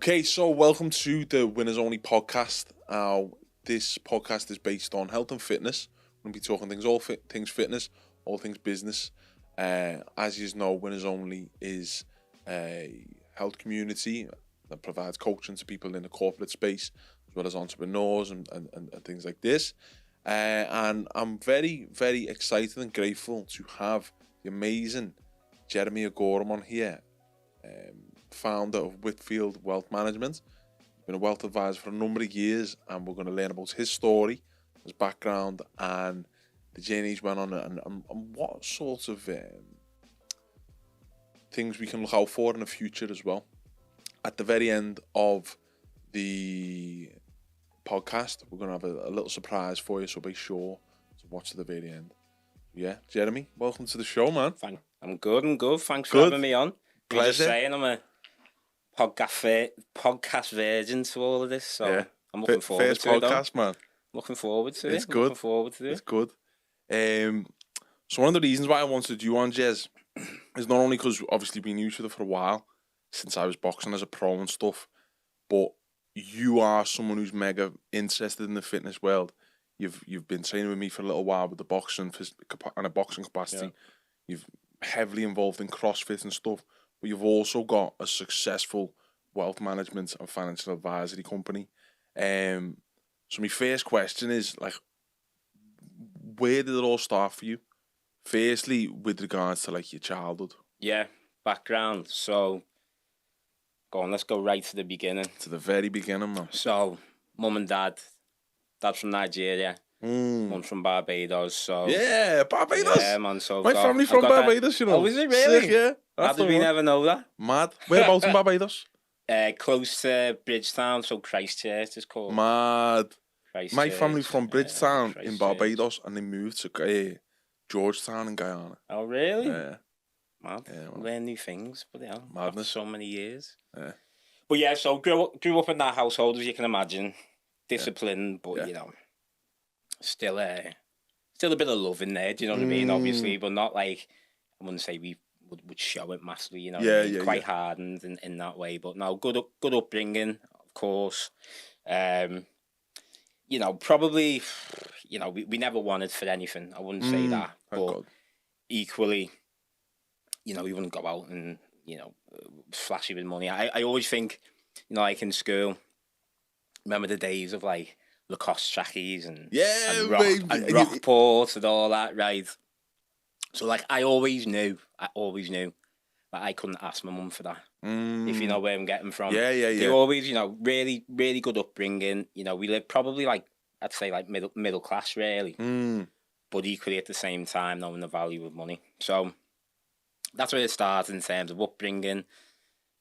Okay, so welcome to the Winners Only podcast. This podcast is based on health and fitness. We're going to be talking things fitness, all things business. As you know, Winners Only is a health community that provides coaching to people in the corporate space, as well as entrepreneurs and things like this. And I'm very, very excited and grateful to have the amazing Jeremy Agorom on here. Founder of Whitfield Wealth Management. He's been a wealth advisor for a number of years, and we're going to learn about his story, his background, and the journey he's went on, and what sort of things we can look out for in the future as well. At the very end of the podcast, we're going to have a little surprise for you, so be sure to watch to the very end. Yeah, Jeremy, welcome to the show, man. I'm good. Thanks for having me on. Pleasure. You're just saying I'm a podcast virgin to all of this, so yeah. I'm looking forward to it. First podcast, man. Looking forward to it. It's good. It's good. So one of the reasons why I wanted you on, Jez, is not only because obviously we knew each other for a while, since I was boxing as a pro and stuff, but you are someone who's mega interested in the fitness world. You've been training with me for a little while with the boxing and a boxing capacity. Yeah. You've heavily involved in CrossFit and stuff. But you've also got a successful wealth management and financial advisory company. So my first question is, like, where did it all start for you? Firstly, with regards to, like, your childhood. Yeah, background. So, let's go right to the beginning. To the very beginning, man. So, mum and dad's from Nigeria. Mum's from Barbados. So yeah, Barbados. Yeah, man. So my family's from Barbados, you know. Oh, is it really? Sick, yeah. How did we never know that? Mad. Whereabouts in Barbados? Close to Bridgetown, so Christchurch is called. Mad. My family's from Bridgetown in Barbados, and they moved to Georgetown in Guyana. Oh, really? Yeah. Mad. Yeah, learn new things, but yeah, madness. So many years. Yeah. But yeah, so grew up in that household, as you can imagine. Disciplined, but you know, still a bit of love in there. Do you know what I mean? Obviously, but not like, I wouldn't say we would show it massively. You know, quite hardened in that way. But no, good upbringing, of course. You know, probably, you know, we never wanted for anything. I wouldn't say that, but equally, you know, we wouldn't go out and, you know, flashy with money. I always think, you know, like in school, remember the days of like Lacoste trackies and Rockport and all that, right? So like I always knew that I couldn't ask my mum for that. If you know where I'm getting from. Yeah. They always, you know, really, really good upbringing. You know, we lived probably like, I'd say like middle class really. But equally at the same time knowing the value of money. So that's where it started in terms of upbringing.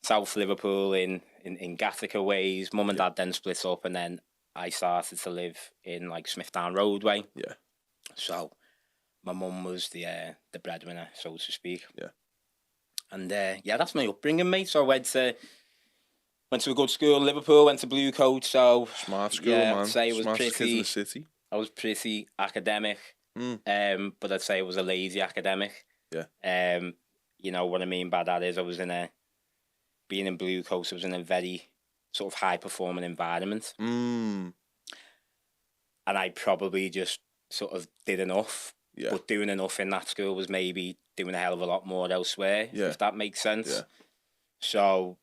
South Liverpool in Gattaca ways. Mum and dad then split up, and then I started to live in like Smithdown Roadway. Yeah. So my mum was the breadwinner, so to speak. Yeah. And that's my upbringing, mate. So I went to a good school in Liverpool, went to Blue Coat. So smart school, man. I'd say it was smart pretty. Kids in the city. I was pretty academic. But I'd say it was a lazy academic. Yeah. You know what I mean by that is being in Blue Coat, I was in a very sort of high performing environment. And I probably just sort of did enough. Yeah. But doing enough in that school was maybe doing a hell of a lot more elsewhere, if that makes sense. Yeah. So,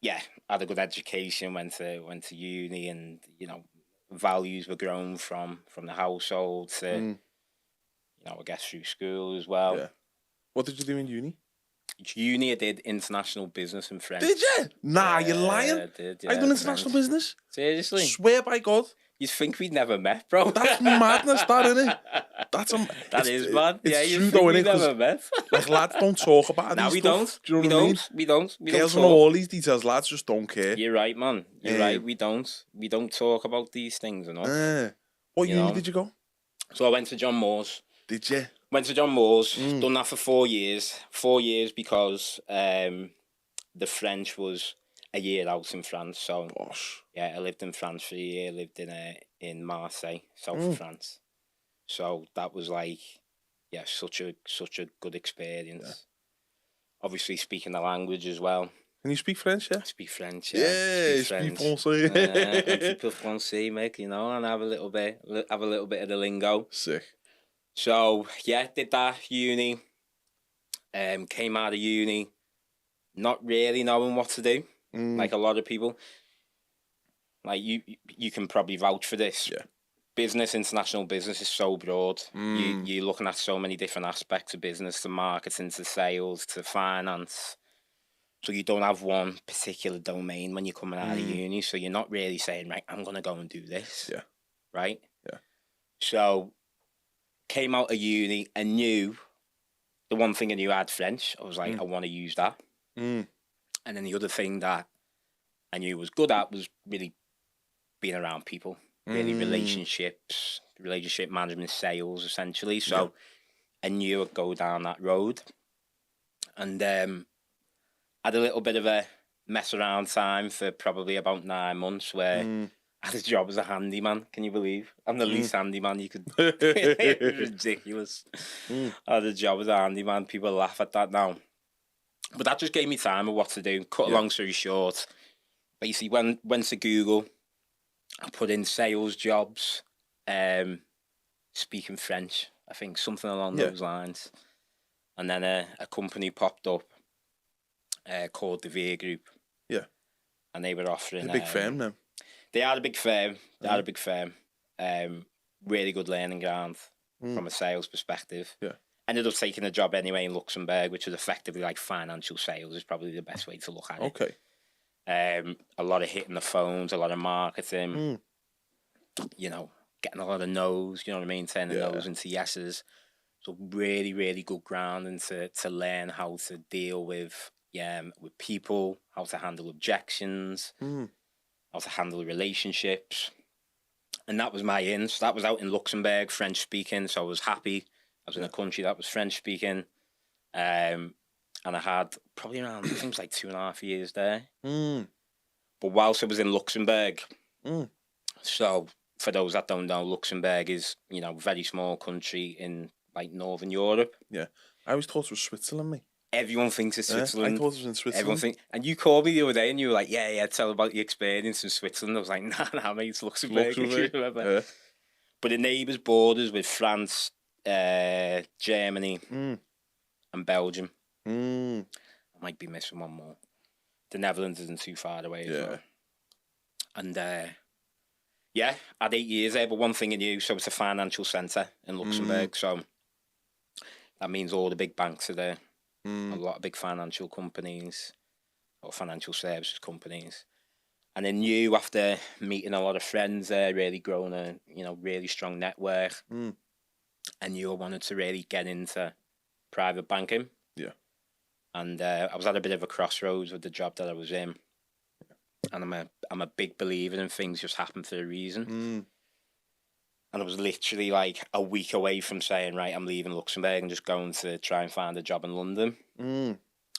yeah, had a good education, went to uni, and, you know, values were grown from the household to, you know, I guess through school as well. Yeah. What did you do in uni? Uni, I did international business and French. Did you? Nah, you're lying. I did, I done international business. Seriously? Swear by God. You'd think we'd never met, bro. That's madness, that, isn't it? That is mad. It's you true, think though, we'd innit? never met. Like, lads don't talk about no, these we stuff. Don't. Do you know what I mean? We don't. Girls know all these details, lads just don't care. You're right, man. You're right, we don't. We don't talk about these things enough. What uni did you go? So I went to John Moore's. Did you? Went to John Moore's. Done that for 4 years. 4 years because the French was a year out in France. So yeah, I lived in France for a year. Lived in Marseille, south of France. So that was like, such a good experience. Yeah. Obviously speaking the language as well. Can you speak French? Yeah. I speak French, yeah. Yeah, Speak speak French. français. Un petit peu français, mate, you know, and have a little bit of the lingo. Sick. So yeah, did that uni. Came out of uni, not really knowing what to do. Like a lot of people. Like you can probably vouch for this. Yeah. Business, international business is so broad. You're looking at so many different aspects of business, to marketing, to sales, to finance. So you don't have one particular domain when you're coming out of uni. So you're not really saying, right, I'm going to go and do this. Yeah. Right? Yeah. So came out of uni and knew the one thing I knew I had French. I was like, I want to use that. And then the other thing that I knew was good at was really being around people, really relationship management, sales, essentially. So I knew I'd go down that road. And had a little bit of a mess around time for probably about 9 months where I had a job as a handyman. Can you believe? I'm the least handyman you could. It was ridiculous. I had a job as a handyman. People laugh at that now. But that just gave me time of what to do. Cut a long story short, basically went to Google, I put in sales jobs, speaking French, I think, something along those lines. And then a company popped up called the VA Group. Yeah. And they were offering... They're a big firm now. They are a big firm. Really good learning ground from a sales perspective. Yeah. Ended up taking a job anyway in Luxembourg, which was effectively like financial sales is probably the best way to look at it. Okay. A lot of hitting the phones, a lot of marketing, you know, getting a lot of no's, you know what I mean? Turning no's into yeses. So really, really good ground and to learn how to deal with people, how to handle objections, how to handle relationships. And that was my in. So that was out in Luxembourg, French speaking. So I was happy. I was in a country that was French speaking. And I had probably around, I think it was like 2.5 years there. But whilst I was in Luxembourg, so for those that don't know, Luxembourg is, you know, very small country in like Northern Europe. Yeah. I always thought it was Switzerland, mate. Everyone thinks it's Switzerland. I thought it was in Switzerland. Everyone think, and you called me the other day and you were like, yeah, tell about your experience in Switzerland. I was like, nah, mate, it's Luxembourg. Yeah. But the neighbours borders with France, Germany, and Belgium. I might be missing one more. The Netherlands isn't too far away as well. And I had 8 years there, but one thing I knew, so it's a financial centre in Luxembourg. So that means all the big banks are there. A lot of big financial companies or financial services companies. And I knew after meeting a lot of friends there, really growing a really strong network, I knew I wanted to really get into private banking. Yeah. And I was at a bit of a crossroads with the job that I was in. And I'm a big believer in things just happen for a reason. And I was literally like a week away from saying, right, I'm leaving Luxembourg and just going to try and find a job in London. And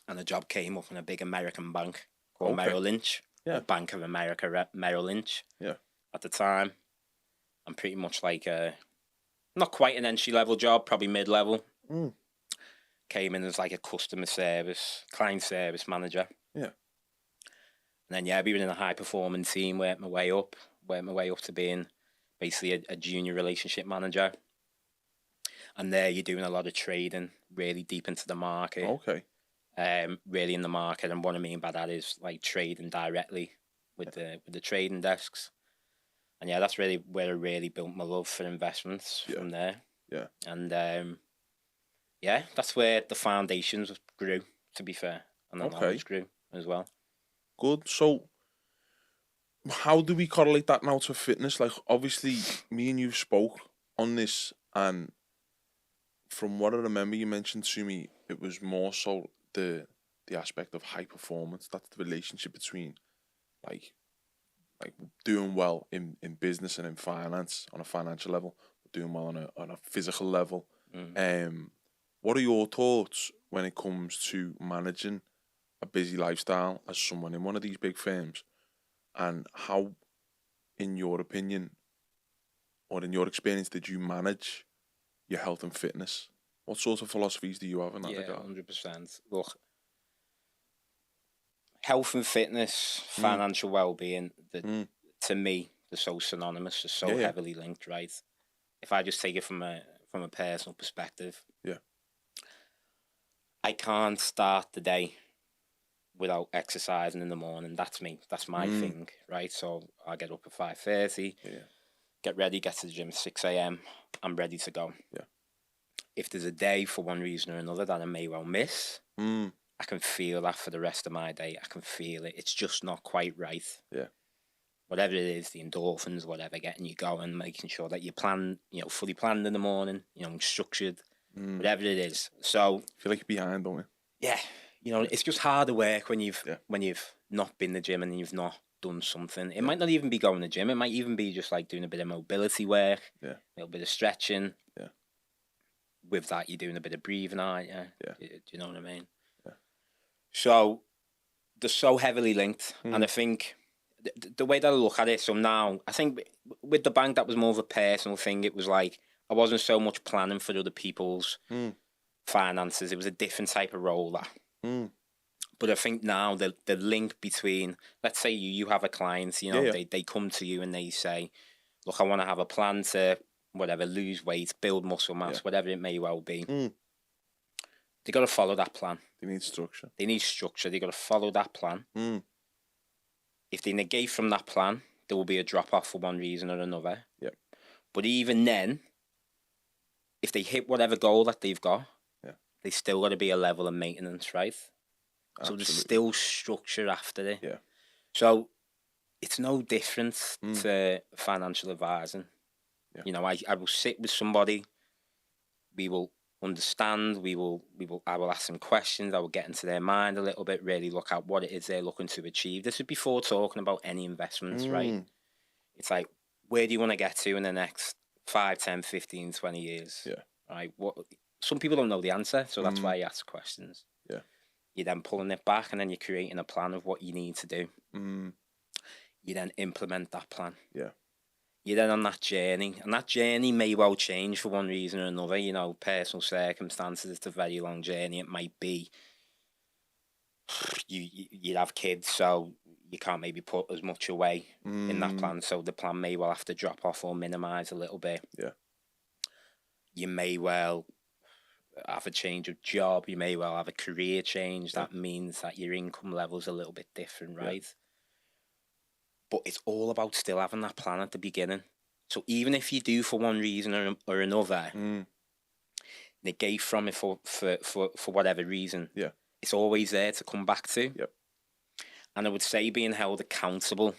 a job came up in a big American bank called Merrill Lynch. Yeah. Bank of America, Merrill Lynch. Yeah. At the time. I'm pretty much like not quite an entry-level job, probably mid-level. Came in as like a customer service, client service manager. Yeah. And then, we were in a high-performing team, worked my way up to being basically a junior relationship manager. And there you're doing a lot of trading, really deep into the market. Okay. Really in the market. And what I mean by that is like trading directly with the trading desks. And that's really where I really built my love for investments from there. Yeah. And that's where the foundations grew, to be fair. And the knowledge grew as well. Good. So how do we correlate that now to fitness? Like, obviously, me and you spoke on this, and from what I remember, you mentioned to me, it was more so the aspect of high performance. That's the relationship between, like doing well in business and in finance on a financial level, doing well on a physical level. What are your thoughts when it comes to managing a busy lifestyle as someone in one of these big firms? And how, in your opinion, or in your experience, did you manage your health and fitness? What sort of philosophies do you have in that regard? 100%. Look, health and fitness, financial well-being, to me, they're so synonymous, they're so heavily linked, right? If I just take it from a personal perspective, I can't start the day without exercising in the morning. That's me. That's my thing, right? So I get up at 5:30, get ready, get to the gym at 6 a.m. I'm ready to go. Yeah. If there's a day for one reason or another that I may well miss, I can feel that for the rest of my day. I can feel it. It's just not quite right. Yeah. Whatever it is, the endorphins, whatever, getting you going, making sure that you plan, fully planned in the morning, structured, whatever it is. So I feel like you're behind, don't you? Yeah. It's just harder work when you've not been to the gym and you've not done something. It might not even be going to the gym. It might even be just like doing a bit of mobility work, a little bit of stretching. Yeah. With that, you're doing a bit of breathing, aren't you? Yeah. Do you know what I mean? Yeah. So they're so heavily linked. And I think the way that I look at it, so now, I think with the bank, that was more of a personal thing. It was like, I wasn't so much planning for other people's finances. It was a different type of role that. But I think now the link between, let's say you have a client, they come to you and they say, look, I want to have a plan to whatever, lose weight, build muscle mass, whatever it may well be. They got to follow that plan. They need structure. They got to follow that plan. If they negate from that plan, there will be a drop off for one reason or another. Yep. But even then, if they hit whatever goal that they've got, they still got to be a level of maintenance, right? Absolutely. So there's still structure after it. Yeah. So it's no different to financial advising. Yeah. I will sit with somebody. We will understand. I will ask them questions. I will get into their mind a little bit. Really look at what it is they're looking to achieve. This is before talking about any investments, right? It's like, where do you want to get to in the next 5, 10, 15, 20 years? Yeah. Right. Some people don't know the answer, so that's why you ask questions. Yeah. You're then pulling it back, and then you're creating a plan of what you need to do. You then implement that plan. Yeah. You're then on that journey, and that journey may well change for one reason or another. Personal circumstances. It's a very long journey. It might be you have kids, so you can't maybe put as much away in that plan. So the plan may well have to drop off or minimize a little bit. Yeah. You may well have a change of job. You may well have a career change. That means that your income level's a little bit different, right? But it's all about still having that plan at the beginning. So even if you do, for one reason or another, negate from it for whatever reason, it's always there to come back to. Yep. And I would say being held accountable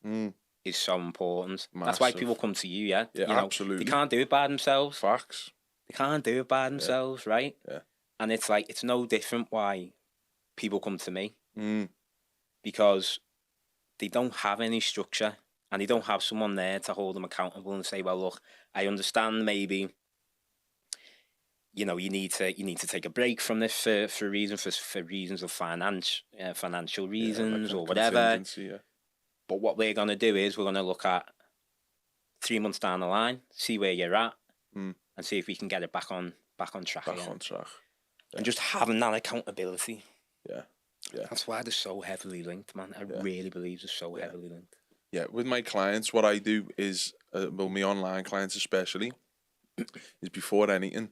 is so important. Massive. That's why people come to you, Yeah, absolutely. They can't do it by themselves. Facts. They can't do it by themselves, right? Yeah. And it's like, it's no different why people come to me. Because they don't have any structure, and they don't have someone there to hold them accountable and say, well, look, I understand maybe, you need to take a break from this for reasons of financial reasons or whatever. But what we're going to do is we're going to look at 3 months down the line, see where you're at, and see if we can get it back on track again. On track. Yeah. And just having that accountability. Yeah. Yeah. That's why they're so heavily linked, man. I really believe they're so heavily linked. Yeah, with my clients, what I do is, my online clients especially, is before anything,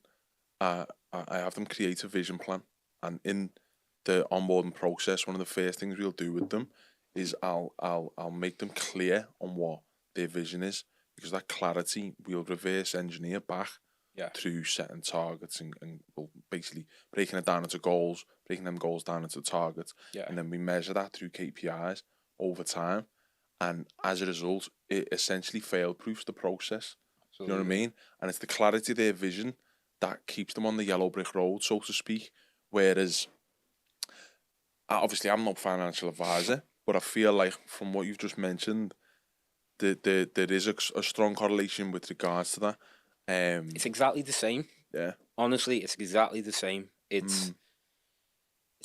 I have them create a vision plan. And in the onboarding process, one of the first things we'll do with them is I'll make them clear on what their vision is, because that clarity we'll reverse engineer back through setting targets and we'll basically breaking it down into goals, breaking them goals down into targets, and then we measure that through KPIs over time. And as a result, it essentially fail-proofs the process. Absolutely. You know what I mean? And it's the clarity of their vision that keeps them on the yellow brick road, so to speak. Whereas, obviously, I'm not a financial advisor, but I feel like from what you've just mentioned, there is a strong correlation with regards to that. It's exactly the same. Yeah. Honestly, it's exactly the same. It's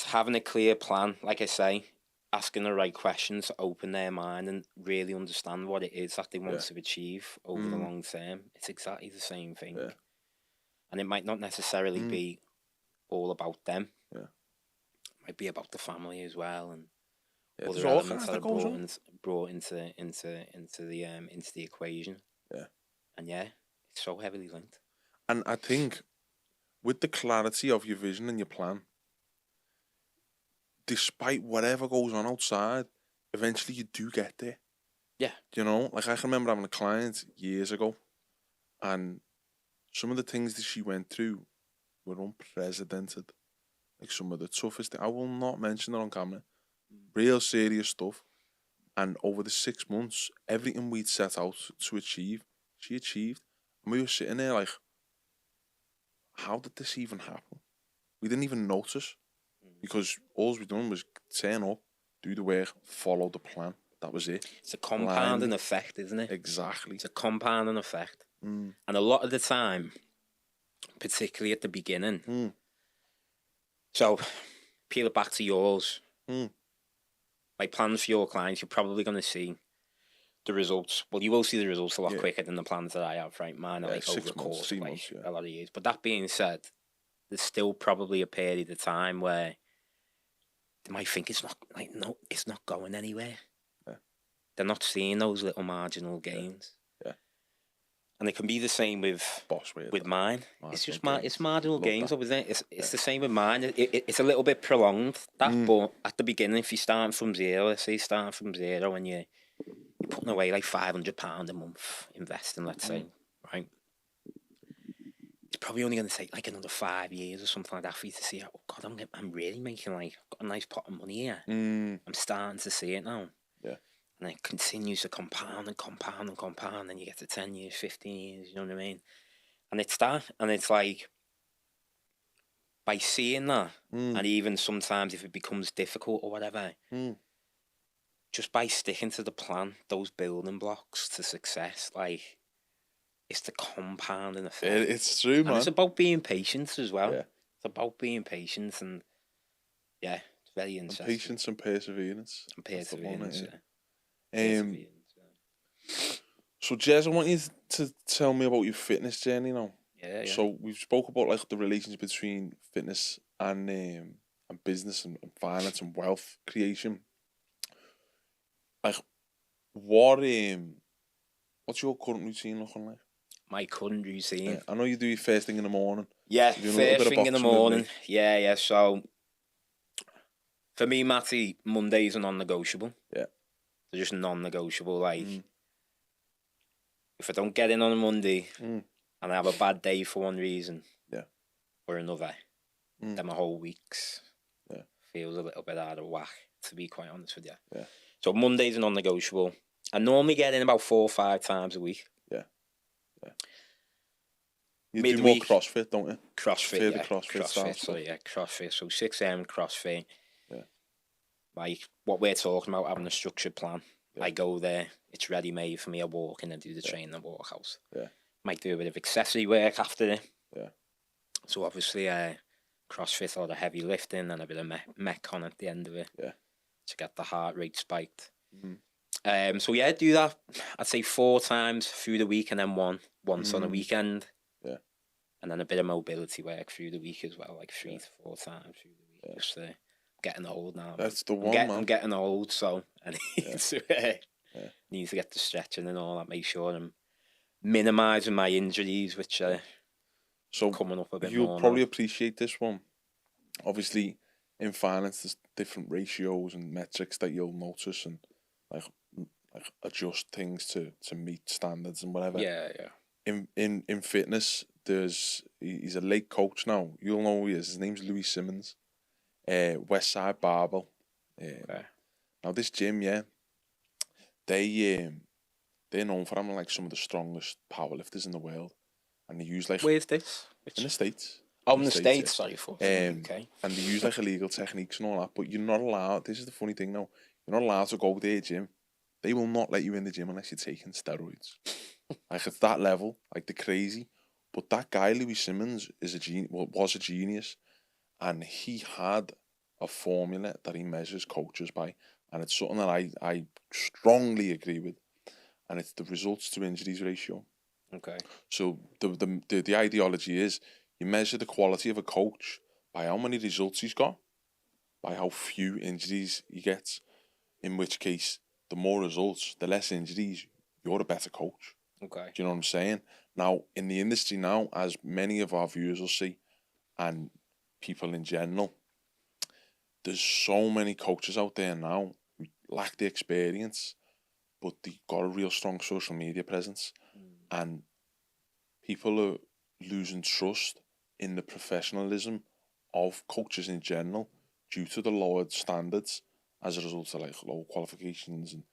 having a clear plan, like I say, asking the right questions to open their mind and really understand what it is that they want to achieve over the long term. It's exactly the same thing. Yeah. And it might not necessarily be all about them. Yeah. It might be about the family as well. And other elements that are brought into the equation. Yeah. And yeah, it's so heavily linked. And I think with the clarity of your vision and your plan, despite whatever goes on outside, eventually you do get there. Yeah. You know, like I can remember having a client years ago, and some of the things that she went through were unprecedented. Like some of the toughest, I will not mention it on camera, real serious stuff. And over the 6 months, everything we'd set out to achieve, she achieved. And we were sitting there like, how did this even happen? We didn't even notice, because all we done was turn up, do the work, follow the plan. That was it. It's a compounding effect, isn't it? Exactly. It's a compounding effect. And a lot of the time, particularly at the beginning, so peel it back to yours. My plans for your clients, you're probably going to see the results. Well, you will see the results a lot quicker than the plans that I have, right? Mine are like over the course of like a lot of years. But that being said, there's still probably a period of time where they might think it's not like, no, it's not going anywhere. Yeah. They're not seeing those little marginal gains. Yeah. And it can be the same with mine. It's just it's marginal gains, isn't it? It's the same with mine. It's a little bit prolonged, but at the beginning, if you're starting from zero, let's say starting from zero and you're putting away like £500 a month investing, let's say, right? It's probably only going to take like another 5 years or something like that for you to see, oh God, I'm really making like, I've got a nice pot of money here. I'm starting to see it now. Yeah. And it continues to compound and compound and compound, and you get to 10 years, 15 years, you know what I mean? And it's that, and it's like, by seeing that, and even sometimes if it becomes difficult or whatever, just by sticking to the plan, those building blocks to success, like, it's the compounding effect. It's true, man. And it's about being patient as well. Yeah. It's about being patient, and yeah, it's very interesting. And patience and perseverance. And perseverance, yeah. So, Jez, I want you to tell me about your fitness journey now. Yeah. So we've spoke about like the relationship between fitness and business and finance and wealth creation. Like, what's your current routine looking like? My current routine. Yeah, I know you do your first thing in the morning. Yeah, first thing in the morning. Yeah. So for me, Matty, Mondays are non-negotiable. Yeah. They're just non-negotiable. Like, if I don't get in on a Monday and I have a bad day for one reason or another, then my whole week's feels a little bit out of whack, to be quite honest with you. Yeah. So Mondays are non-negotiable. I normally get in about 4 or 5 times a week. Yeah. You do more CrossFit, don't you? CrossFit, yeah. CrossFit. So 6 a.m. CrossFit. Yeah. Like what we're talking about, having a structured plan. Yeah. I go there, it's ready made for me. I walk in and do the training and walk out. Yeah. Might do a bit of accessory work after it. Yeah. So obviously, CrossFit, a lot of heavy lifting and a bit of mech at the end of it. Yeah. To get the heart rate spiked. So yeah, do that. I'd say 4 times through the week, and then once on a weekend. Yeah. And then a bit of mobility work through the week as well, like 3 to 4 times through the week. Yeah. Just getting old now. That's the one, man. I'm getting old, so I need need to get the stretching and all that. Make sure I'm minimising my injuries, which are coming up a bit more. You'll probably appreciate this one. Obviously, in finance, there's different ratios and metrics that you'll notice and like adjust things to meet standards and whatever. Yeah. In fitness, he's a late coach now. You'll know who he is. His name's Louis Simmons. Westside Barbell. Now this gym, they're known for having like some of the strongest powerlifters in the world, and they use like. Where's this? In the States. Oh, in the States. Sorry for. Okay. And they use like illegal techniques and all that, but you're not allowed. This is the funny thing now. You're not allowed to go to their gym. They will not let you in the gym unless you're taking steroids. Like it's that level, like the crazy. But that guy Louis Simmons was a genius, and he had a formula that he measures coaches by, and it's something that I strongly agree with, and it's the results to injuries ratio. Okay. So the ideology is you measure the quality of a coach by how many results he's got, by how few injuries he gets. in which case, the more results, the less injuries, you're a better coach. Okay. Do you know what I'm saying? Now, in the industry now, as many of our viewers will see, and people in general, there's so many coaches out there now who lack the experience, but they've got a real strong social media presence, and people are losing trust in the professionalism of coaches in general due to the lowered standards as a result of like low qualifications and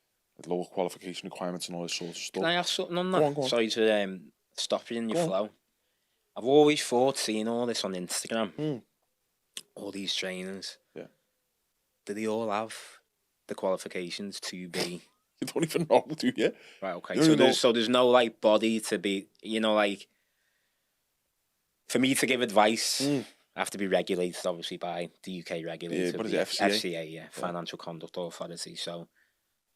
lower qualification requirements and all this sort of stuff. Can I ask something on that? Go on, go on. Sorry to stop you in your Go on. flow. I've always thought, seeing all this on Instagram, all these trainers, do they all have the qualifications to be? You don't even know, do you? Right, okay. You So there's no like body to be, you know, like for me to give advice, I have to be regulated obviously by the UK regulator. Yeah, what is it, FCA? FCA, Financial Conduct Authority. So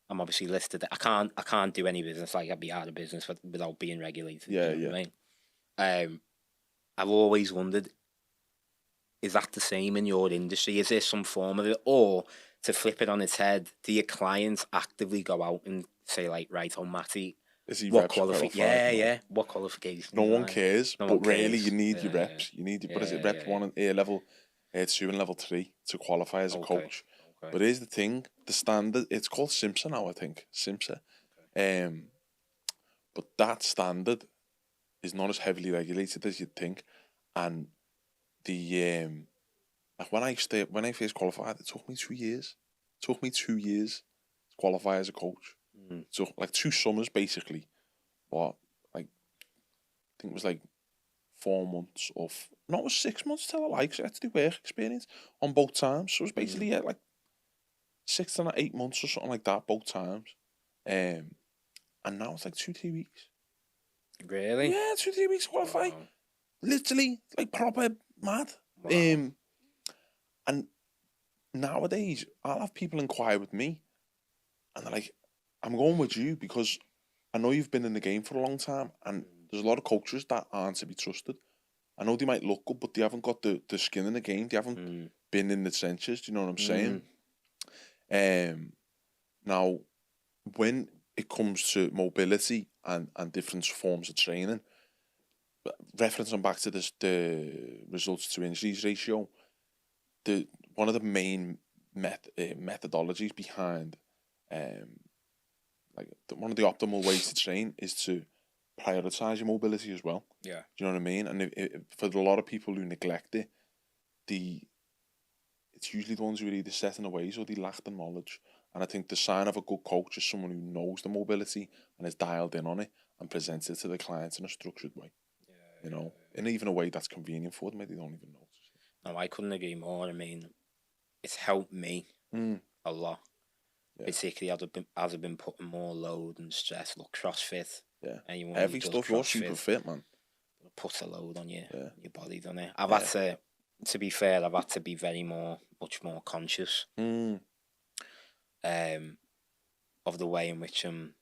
I'm obviously listed. I can't do any business. Like I'd be out of business without being regulated. Yeah, you know what I mean? I've always wondered, is that the same in your industry? Is there some form of it? Or to flip it on its head, do your clients actively go out and say like, right, oh Matty, Is he what reps qualification? qualified? Yeah. What qualifications? No one cares, No but one really cares. you need your reps. You need, what is it, rep 1 and A level, 2 and level 3 to qualify as a coach. Okay. But here's the thing, the standard, it's called SIMSA now, I think, SIMSA. But that standard is not as heavily regulated as you'd think. And the, like when I first qualified, it took me 2 years. It took me 2 years to qualify as a coach. So like 2 summers basically. But like, I think it was like 4 months no, it was 6 months till I had to do work experience on both times. So it was basically like 6 to 8 months or something like that both times. And now it's like 2-3 weeks. Really? Yeah, 2-3 weeks to qualify. Wow. Literally, like proper mad. Wow. And nowadays, I'll have people inquire with me, and they're like, "I'm going with you because I know you've been in the game for a long time, and there's a lot of coaches that aren't to be trusted. I know they might look good, but they haven't got the skin in the game. They haven't been in the trenches. Do you know what I'm saying? Now, when it comes to mobility and different forms of training, referencing back to the results to injuries ratio, one of the main methodologies behind one of the optimal ways to train is to prioritize your mobility as well. Yeah. Do you know what I mean? And for a lot of people who neglect it, it's usually the ones who are either set in their ways or they lack the knowledge. And I think the sign of a good coach is someone who knows the mobility and is dialed in on it and presents it to the clients in a structured way. You know, in even a way that's convenient for them, they don't even notice. No, I couldn't agree more. I mean, it's helped me a lot. Yeah. Particularly as I've been putting more load and stress. Look, CrossFit. Yeah. Anyone heavy stuff. You're super fit, man. Puts a load on your body, doesn't it? I've had to be fair, I've had to be much more conscious of the way in which I'm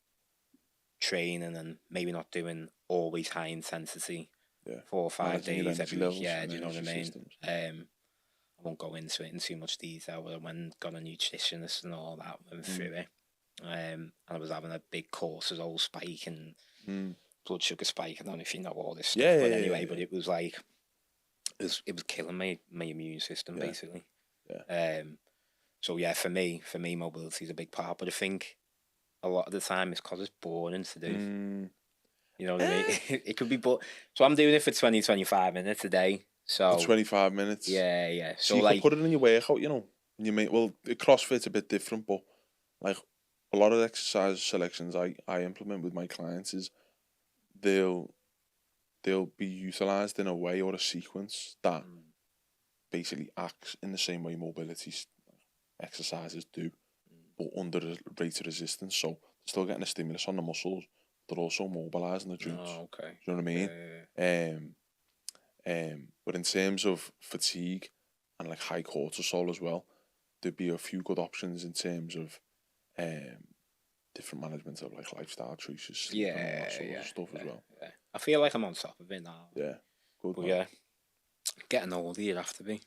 training and maybe not doing always high intensity 4 or 5 days every week. Yeah, do you know what I mean? I won't go into it in too much detail, but I went and got a nutritionist and all that, went through it. And I was having a big cortisol spike and blood sugar spike. I don't know if you know all this stuff, but anyway, but it was like, it was killing my immune system, basically. Yeah. So yeah, for me, mobility is a big part, but I think a lot of the time it's because it's boring to do. You know what I mean? It could be, so I'm doing it for 20-25 minutes a day. So 25 minutes. Yeah. So you can put it in your workout, you know. You may CrossFit's a bit different, but like a lot of exercise selections I implement with my clients is they'll be utilized in a way or a sequence that basically acts in the same way mobility exercises do, but under a rate of resistance. So they're still getting a stimulus on the muscles, they're also mobilizing the joints. Oh, okay. Do you know what I mean? Yeah. But in terms of fatigue and like high cortisol as well, there'd be a few good options in terms of different management of like lifestyle choices, sleep and all that sort of stuff as well. Yeah. I feel like I'm on top of it now. Yeah, good. But yeah, getting older you'd have to be.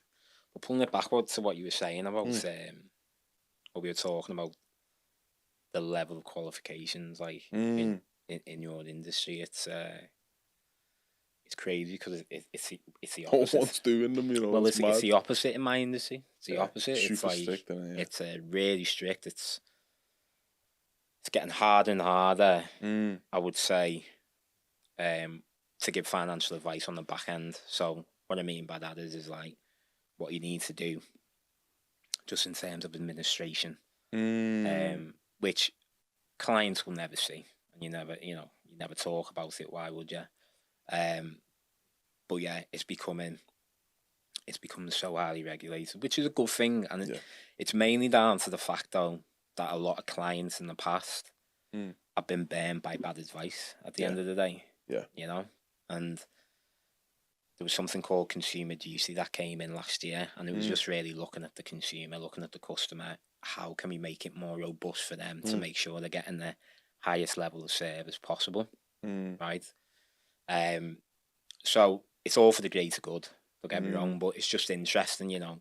But pulling it backward to what you were saying about what we were talking about, the level of qualifications like in your industry. It's crazy because it's the opposite. What's doing them, you know? Well, it's it's the opposite in my industry. It's the opposite. Super it's like strict, isn't it? It's really strict. It's getting harder and harder. I would say, to give financial advice on the back end. So what I mean by that is like what you need to do, just in terms of administration, which clients will never see, and you never talk about it. Why would you? But yeah, it's becoming so highly regulated, which is a good thing, and it's mainly down to the fact though that a lot of clients in the past have been burned by bad advice at the end of the day. Yeah. You know, and there was something called consumer duty that came in last year, and it was just really looking at the consumer, looking at the customer. How can we make it more robust for them to make sure they're getting the highest level of service possible, right? So it's all for the greater good. Don't get me wrong, but it's just interesting, you know.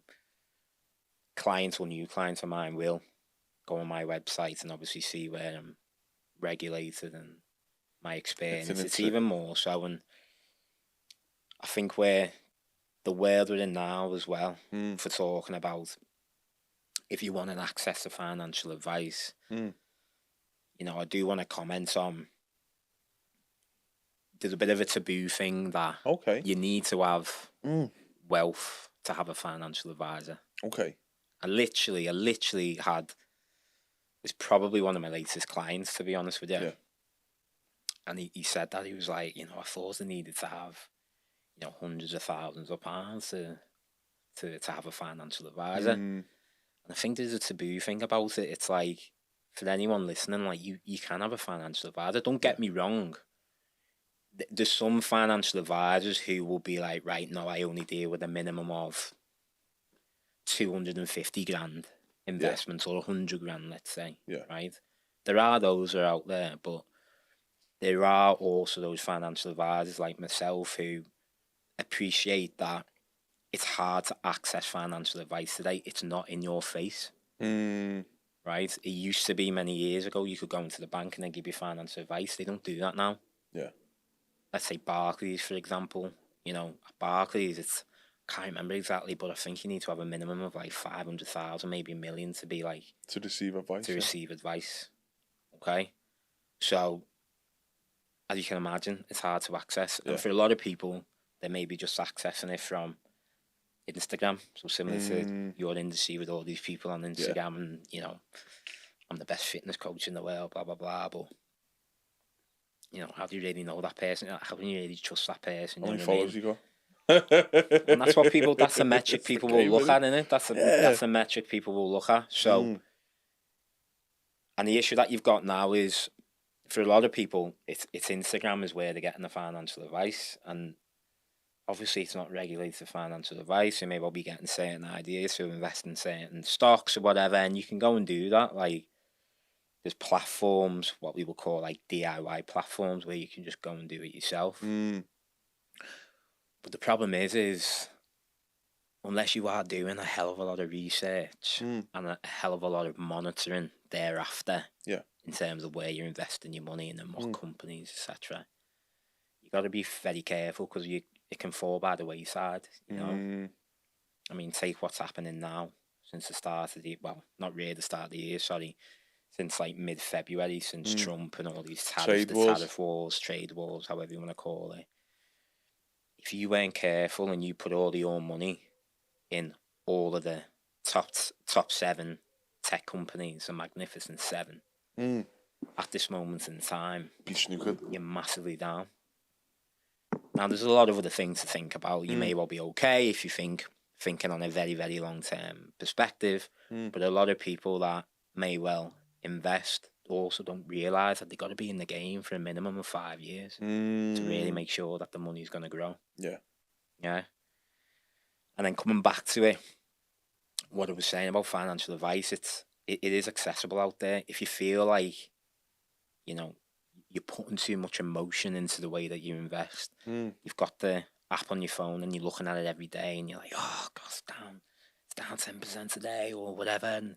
Clients or new clients of mine will go on my website and obviously see where I'm regulated and my experience. It's even more so, and I think where the world we're in now as well, for talking about if you want an access to financial advice, you know, I do want to comment on, there's a bit of a taboo thing that you need to have wealth to have a financial advisor. Okay. I literally had, it's probably one of my latest clients, to be honest with you. Yeah. And he said that, he was like, you know, I thought I needed to have, you know, hundreds of thousands of pounds to have a financial advisor. And I think there's a taboo thing about it. It's like, for anyone listening, like you can have a financial advisor. Don't get me wrong. There's some financial advisors who will be like, right, no, I only deal with a minimum of 250 grand investments or 100 grand, let's say. Yeah. Right? There are those who are out there, but there are also those financial advisors like myself who appreciate that it's hard to access financial advice today. It's not in your face. Right? It used to be many years ago, you could go into the bank and they give you financial advice. They don't do that now. Yeah. Let's say Barclays, for example. You know, at Barclays, it's, can't remember exactly, but I think you need to have a minimum of like 500,000, maybe $1 million to be like... To receive advice. To receive advice. Okay? So, as you can imagine, it's hard to access. And for a lot of people, they may be just accessing it from Instagram. So similar to your industry with all these people on Instagram and, you know, I'm the best fitness coach in the world, blah, blah, blah. But, you know, how do you really know that person? How can you really trust that person? How many followers you got? And that's what people, that's a metric people will look at, isn't it? That's a metric people will look at. So, and the issue that you've got now is, for a lot of people, it's Instagram is where they're getting the financial advice. And obviously it's not regulated financial advice. You may well be getting certain ideas to invest in certain stocks or whatever, and you can go and do that. Like, there's platforms, what we will call like DIY platforms, where you can just go and do it yourself. But the problem is unless you are doing a hell of a lot of research and a hell of a lot of monitoring thereafter, in terms of where you're investing your money in and what companies, etc., you got to be very careful, because it can fall by the wayside. You know, I mean, take what's happening now since the start of the, well, not really the start of the year, sorry, since like mid-February, since Trump and all these tariffs, tariff wars, trade wars, however you want to call it. If you weren't careful and you put all your money in all of the top 7 tech companies, the Magnificent 7, at this moment in time, you're massively down. Now, there's a lot of other things to think about. You may well be okay if you thinking on a very, very long-term perspective, but a lot of people that may well invest also don't realise that they've got to be in the game for a minimum of 5 years to really make sure that the money's going to grow. Yeah. And then coming back to it, what I was saying about financial advice, it is accessible out there. If you feel like, you know, you're putting too much emotion into the way that you invest, you've got the app on your phone and you're looking at it every day and you're like, oh, God, it's down 10% today or whatever, and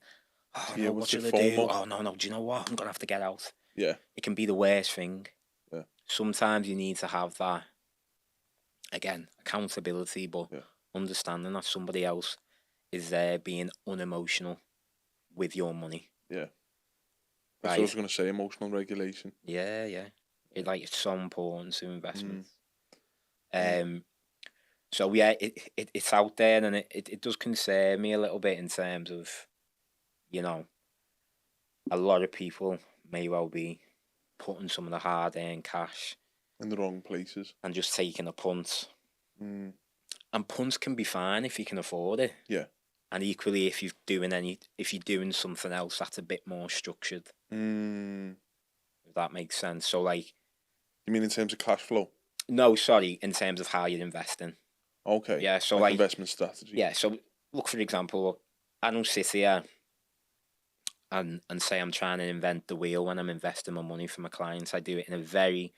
oh Yeah, no, what's what it, should I do? FOMO? Oh no, do you know what? I'm gonna have to get out. Yeah. It can be the worst thing. Yeah. Sometimes you need to have that, again, accountability, but Yeah. understanding that somebody else is there being unemotional with your money. Yeah. That's what I Right? was going to say, emotional regulation. Yeah. It's so important to investments. Yeah. So yeah, it's out there, and it does concern me a little bit in terms of, you know, a lot of people may well be putting some of the hard-earned cash In the wrong places. and just taking a punt. Mm. And punts can be fine if you can afford it. Yeah. And equally, if you're doing something else that's a bit more structured, if that makes sense. So, like, you mean in terms of cash flow? No, sorry, in terms of how you're investing. Okay. Yeah, so like investment strategy. Yeah, so look, for example, I don't sit here and say I'm trying to invent the wheel when I'm investing my money for my clients. I do it in a very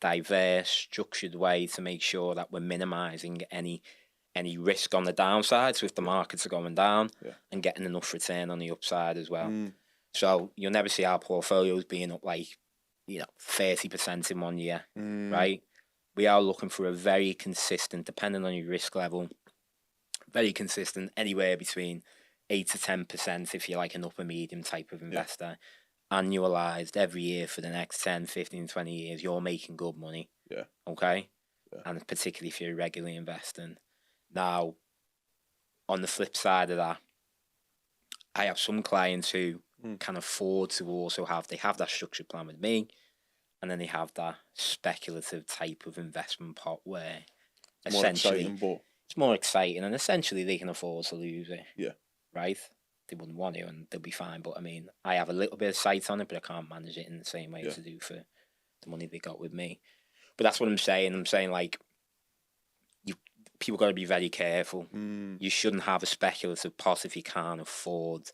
diverse, structured way to make sure that we're minimizing any risk on the downside. So if the markets are going down, and getting enough return on the upside as well. So you'll never see our portfolios being up like 30% in 1 year, right? We are looking for a very consistent, depending on your risk level, very consistent, anywhere between 8 to 10% if you're like an upper medium type of investor. Annualized every year for the next 10, 15, 20 years, you're making good money. Yeah. Okay? Yeah. And particularly if you're regularly investing. Now, on the flip side of that, I have some clients who can afford to also they have that structured plan with me, and then they have that speculative type of investment pot where essentially it's more exciting, and essentially they can afford to lose it. Yeah. Right? They wouldn't want to, and they'll be fine. But I mean, I have a little bit of sight on it, but I can't manage it in the same way to do for the money they got with me. But that's what I'm saying. I'm saying, like, people got to be very careful. You shouldn't have a speculative pot if you can't afford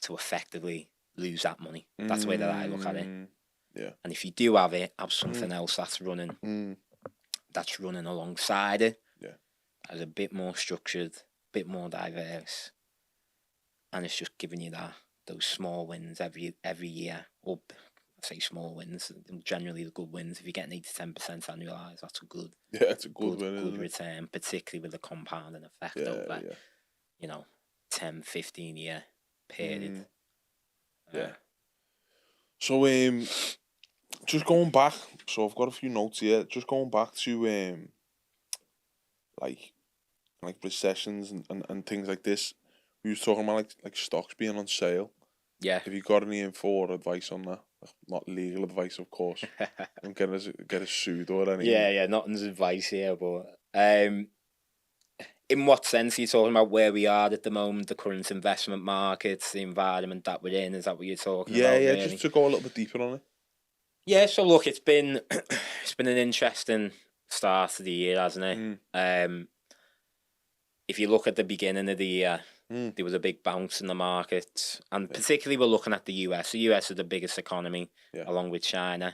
to effectively lose that money. That's the way that I look at it. Yeah. And if you do have it, have something else that's running alongside it. Yeah. As a bit more structured, a bit more diverse, and it's just giving you those small wins every year. Or I say small wins, generally the good wins. If you're getting 8 to 10% annualized, that's a good. Yeah, it's a good win, good return, particularly with the compounding effect over 10, 15 year period. Yeah. So just going back, so I've got a few notes here. Just going back to like recessions and things like this. We was talking about like stocks being on sale. Yeah. Have you got any info or advice on that? Not legal advice, of course. Don't get us sued or anything. Yeah, nothing's advice here, but in what sense are you talking about where we are at the moment, the current investment markets, the environment that we're in? Is that what you're talking about? Yeah, really? Just to go a little bit deeper on it. Yeah, so look, it's been an interesting start to the year, hasn't it? If you look at the beginning of the year, there was a big bounce in the market, and particularly we're looking at the US. The US is the biggest economy, along with China.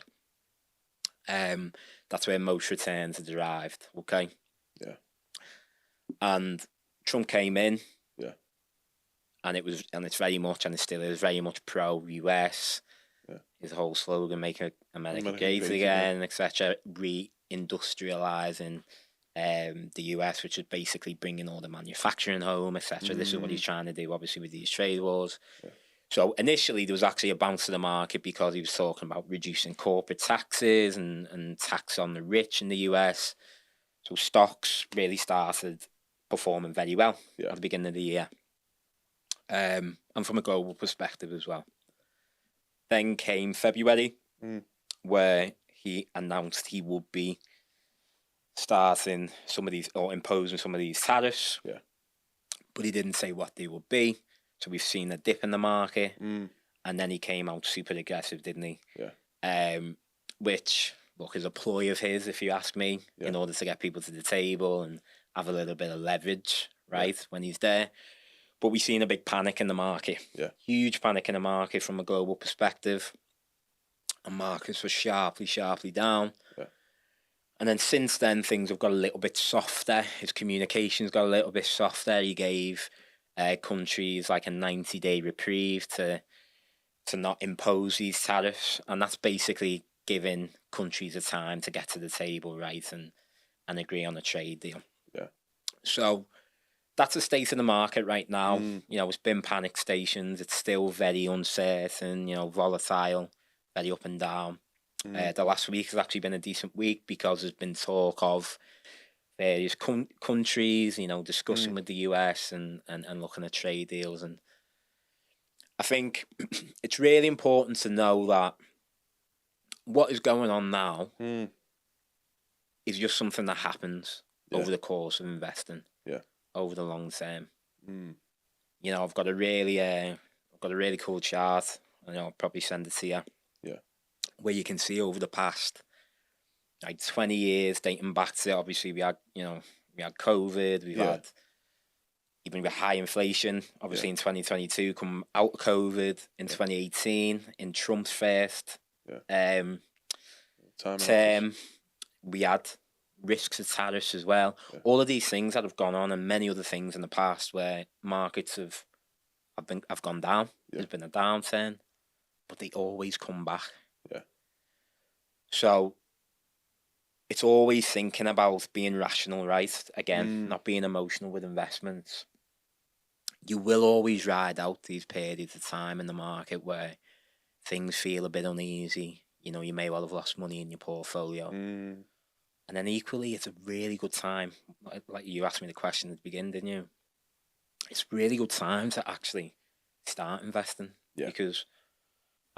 That's where most returns are derived. Okay. Yeah. And Trump came in. Yeah. And it's very much, and it still is very much pro-US. Yeah. His whole slogan, "Make America Great Again," etc. Reindustrializing the US, which is basically bringing all the manufacturing home, etc. This is what he's trying to do, obviously, with these trade wars. Yeah. So initially, there was actually a bounce to the market because he was talking about reducing corporate taxes and tax on the rich in the US. So stocks really started performing very well at the beginning of the year. And from a global perspective as well. Then came February, where he announced he would be starting some of these, or imposing some of these tariffs. Yeah. But he didn't say what they would be. So we've seen a dip in the market. And then he came out super aggressive, didn't he? Yeah. Which, look, is a ploy of his, if you ask me, in order to get people to the table and have a little bit of leverage, right, when he's there. But we've seen a big panic in the market. Yeah. Huge panic in the market from a global perspective. And markets were sharply down. Yeah. And then since then, things have got a little bit softer. His communications got a little bit softer. He gave countries like a 90-day reprieve to not impose these tariffs, and that's basically giving countries a time to get to the table, right, and agree on a trade deal. Yeah. So that's the state of the market right now. It's been panic stations. It's still very uncertain, volatile, very up and down. The last week has actually been a decent week because there's been talk of various countries, discussing with the US and looking at trade deals. And I think it's really important to know that what is going on now is just something that happens over the course of investing. Yeah. Over the long term. I've got a really cool chart. I'll probably send it to you. Yeah. Where you can see over the past 20 years, dating back to, obviously we had COVID, we've had even with high inflation, obviously in 2022, come out of COVID, in 2018, in Trump's first term, we had risks of tariffs as well. All of these things that have gone on, and many other things in the past where markets have gone down. There's been a downturn, but they always come back. So it's always thinking about being rational, right? Again, not being emotional with investments. You will always ride out these periods of time in the market where things feel a bit uneasy. You may well have lost money in your portfolio. And then equally, it's a really good time. Like you asked me the question at the beginning, didn't you? It's a really good time to actually start investing. Because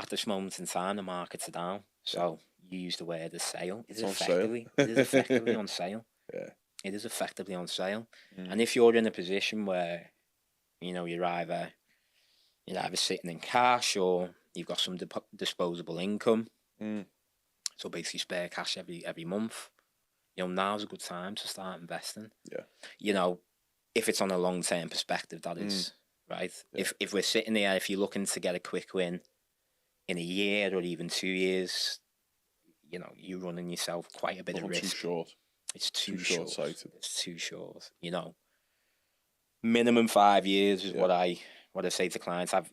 at this moment in time, the markets are down. So you use the word as sale. It is effectively on sale. Yeah. It is effectively on sale. And if you're in a position where, you're either sitting in cash or you've got some disposable income, so basically spare cash every month, now's a good time to start investing. If it's on a long-term perspective, that is, right? If we're sitting there, if you're looking to get a quick win in a year or even 2 years, you're running yourself quite a bit of risk. Too short. It's too short-sighted. It's too short. Minimum 5 years is what I say to clients. I've,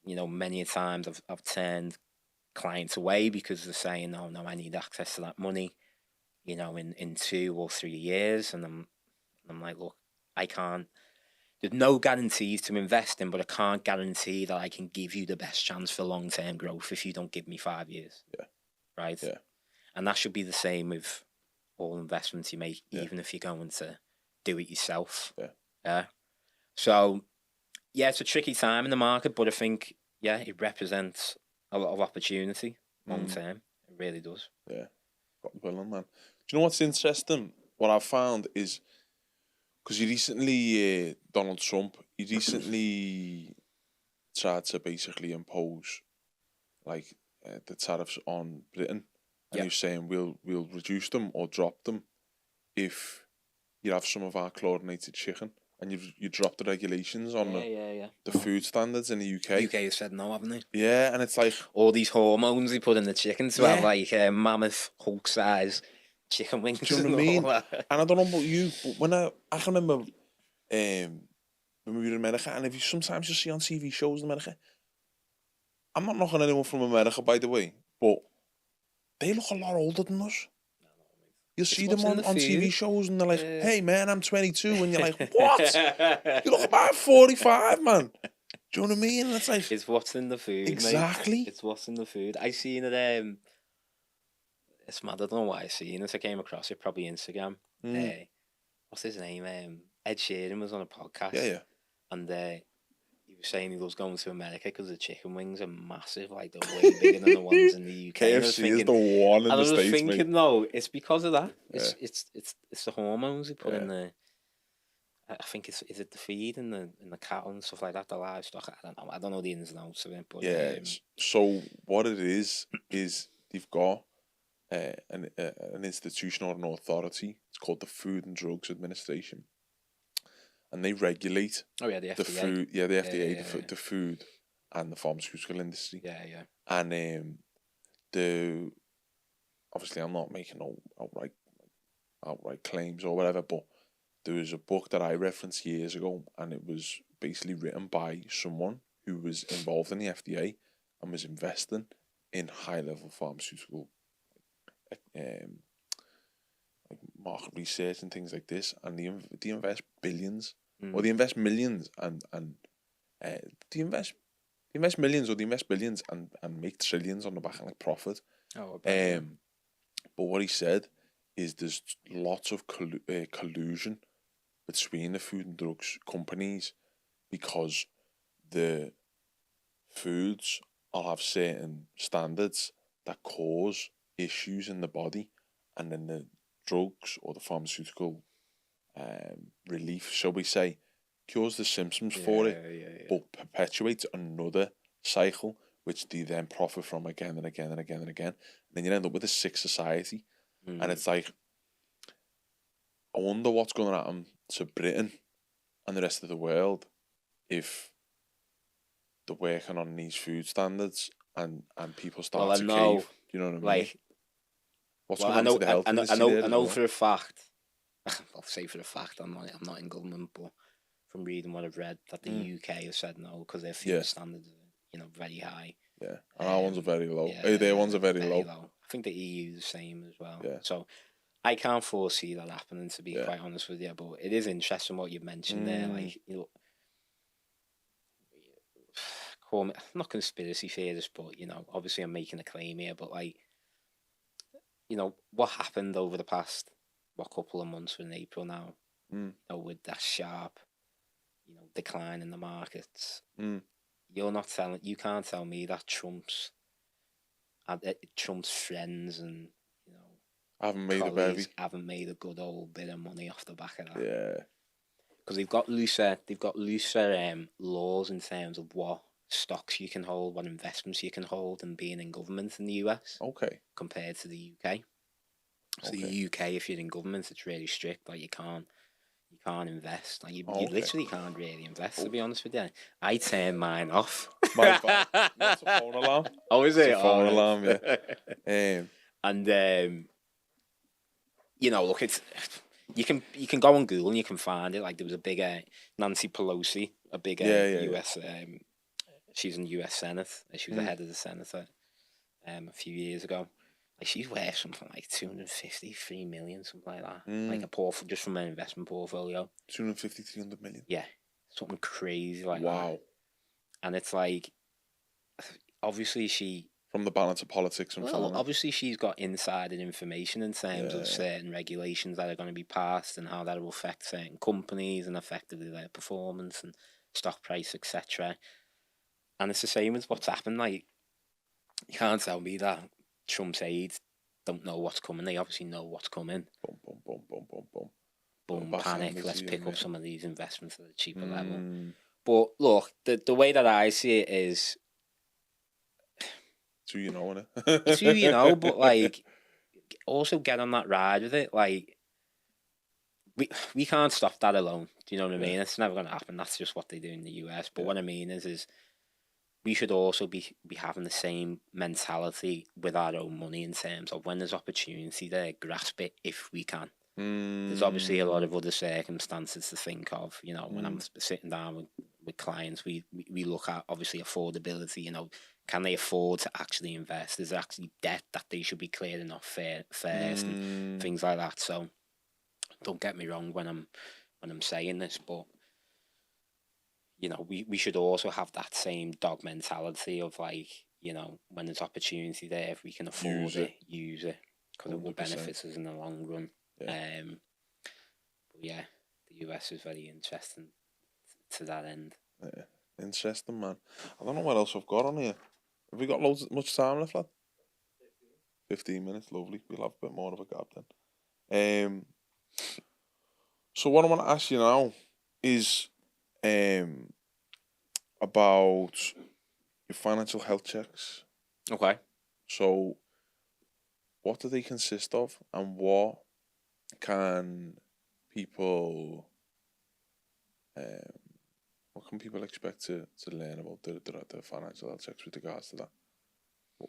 many a times I've turned clients away because they're saying, no, I need access to that money, in 2 or 3 years. And I'm like, look, I can't, there's no guarantees to invest in, but I can't guarantee that I can give you the best chance for long-term growth if you don't give me 5 years. Right? Yeah. And that should be the same with all investments you make, even if you're going to do it yourself. Yeah. So, it's a tricky time in the market, but I think, it represents a lot of opportunity long-term. It really does. Yeah. Well, man. Do you know what's interesting? What I've found is, because Donald Trump, he recently tried to basically impose, the tariffs on Britain. And he was saying, we'll reduce them or drop them if you have some of our chlorinated chicken. And you drop the regulations on the food standards in the UK. UK has said no, haven't they? Yeah, and it's like all these hormones they put in the chicken to have mammoth Hulk size chicken wings. Do you know what I mean? And I don't know about you, but when I can remember when we were in America, and if you sometimes see on TV shows in America, I'm not knocking anyone from America, by the way, but they look a lot older than us. You see them on TV shows and they're like, hey, man, I'm 22. And you're like, what? You look about 45, man. Do you know what I mean? And it's like... It's what's in the food, exactly. Mate. It's what's in the food. I seen it... it's mad. I don't know why I seen it. I came across it, probably Instagram. What's his name? Ed Sheeran was on a podcast. Yeah. And he was saying he was going to America because the chicken wings are massive. Like, they're way bigger than the ones in the UK. KFC is the one in the States, I was thinking, no, it's because of that. Yeah. It's the hormones they put in the... I think is it the feed in the cattle and stuff like that, the livestock? I don't know the ins and outs of it. But, so what it is they've got an institution or an authority. It's called the Food and Drugs Administration. And they regulate the FDA. The food, the FDA, the food and the pharmaceutical industry. Yeah. And obviously I'm not making no outright claims or whatever, but there was a book that I referenced years ago, and it was basically written by someone who was involved in the FDA and was investing in high-level pharmaceutical like market research and things like this, and they invest billions, or they invest millions, and they invest millions or they invest billions and make trillions on the back of like profit. Oh, but what he said is there's lots of collusion between the food and drugs companies, because the foods will have certain standards that cause issues in the body, and then the drugs or the pharmaceutical relief, shall we say, cures the symptoms for it, but perpetuates another cycle, which they then profit from again and again and again and again. And then you end up with a sick society. And it's like, I wonder what's going to happen to Britain and the rest of the world if they're working on these food standards and people start to cave. You know what I mean? Like, what's going on to the health industry? I know for a fact. I'll say for a fact, I'm not in government, but from reading what I've read, that the UK have said no because their food standards are, very high. Yeah, and our ones are very low. Their ones are very low. I think the EU is the same as well. Yeah. So I can't foresee that happening, to be quite honest with you. But it is interesting what you mentioned there. Like, call me, not conspiracy theorist, but obviously I'm making a claim here. But like, what happened over the past couple of months in April now, with that sharp, decline in the markets. You can't tell me that Trump's friends and haven't made a good old bit of money off the back of that. Yeah, because they've got looser laws in terms of what stocks you can hold, what investments you can hold, and being in government in the US. Okay. Compared to the UK. So the UK, if you're in government, it's really strict. Like you can't invest. Like you literally can't really invest. To be honest with you, I turn mine off. My bad. That's a phone alarm. Oh, is it? It's a phone alarm, yeah. And look, it's you can go on Google and you can find it. Like there was a big Nancy Pelosi, a big US. She's in the US Senate. She was the head of the Senate a few years ago. Like she's worth something like 253 million, something like that. Like just from an investment portfolio. 250, 300 million. Yeah, something crazy like that. Wow. And it's like, obviously she. From the balance of politics and obviously she's got insider information in terms of certain regulations that are going to be passed and how that will affect certain companies and effectively their performance and stock price, etc. And it's the same as what's happened. Like, you can't tell me that Trump's aides don't know what's coming. They obviously know what's coming. Boom, panic. Let's pick up some of these investments at a cheaper level. But look, the way that I see it is, it's who you know, innit? It's who you know, but like, also get on that ride with it. Like, we can't stop that alone. Do you know what I mean? It's never going to happen. That's just what they do in the US. But what I mean is we should also be having the same mentality with our own money in terms of when there's opportunity there, grasp it if we can. There's obviously a lot of other circumstances to think of. When I'm sitting down with clients, we look at obviously affordability. Can they afford to actually invest? Is there actually debt that they should be clearing off first and things like that? So don't get me wrong when I'm saying this, but we should also have that same dog mentality of like, when there's opportunity there, if we can afford use it, because it will benefit us in the long run. Yeah. But yeah, the US is very interesting to that end. Yeah, interesting, man. I don't know what else I've got on here. Have we got much time left, lad? 15 minutes, lovely. We'll have a bit more of a gap then. So what I want to ask you now is about your financial health checks. Okay. So what do they consist of, and what can people expect to learn about the financial health checks with regards to that?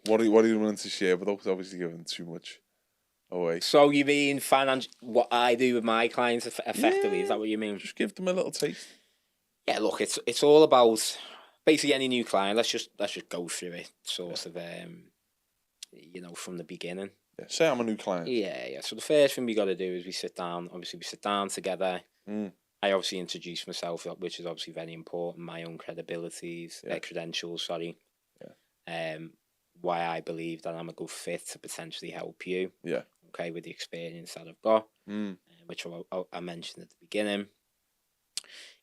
What are you willing to share? But because obviously giving too much away. So you mean what I do with my clients effectively? Is that what you mean? Just give them a little taste. Yeah, look, it's all about basically any new client. Let's just go through it, sort of, from the beginning. Yeah. Say I'm a new client. Yeah. So the first thing we got to do is we sit down. Obviously, we sit down together. I obviously introduce myself, which is obviously very important. My own credentials. Sorry. Yeah. Why I believe that I'm a good fit to potentially help you. Yeah. Okay, with the experience that I've got, which I mentioned at the beginning.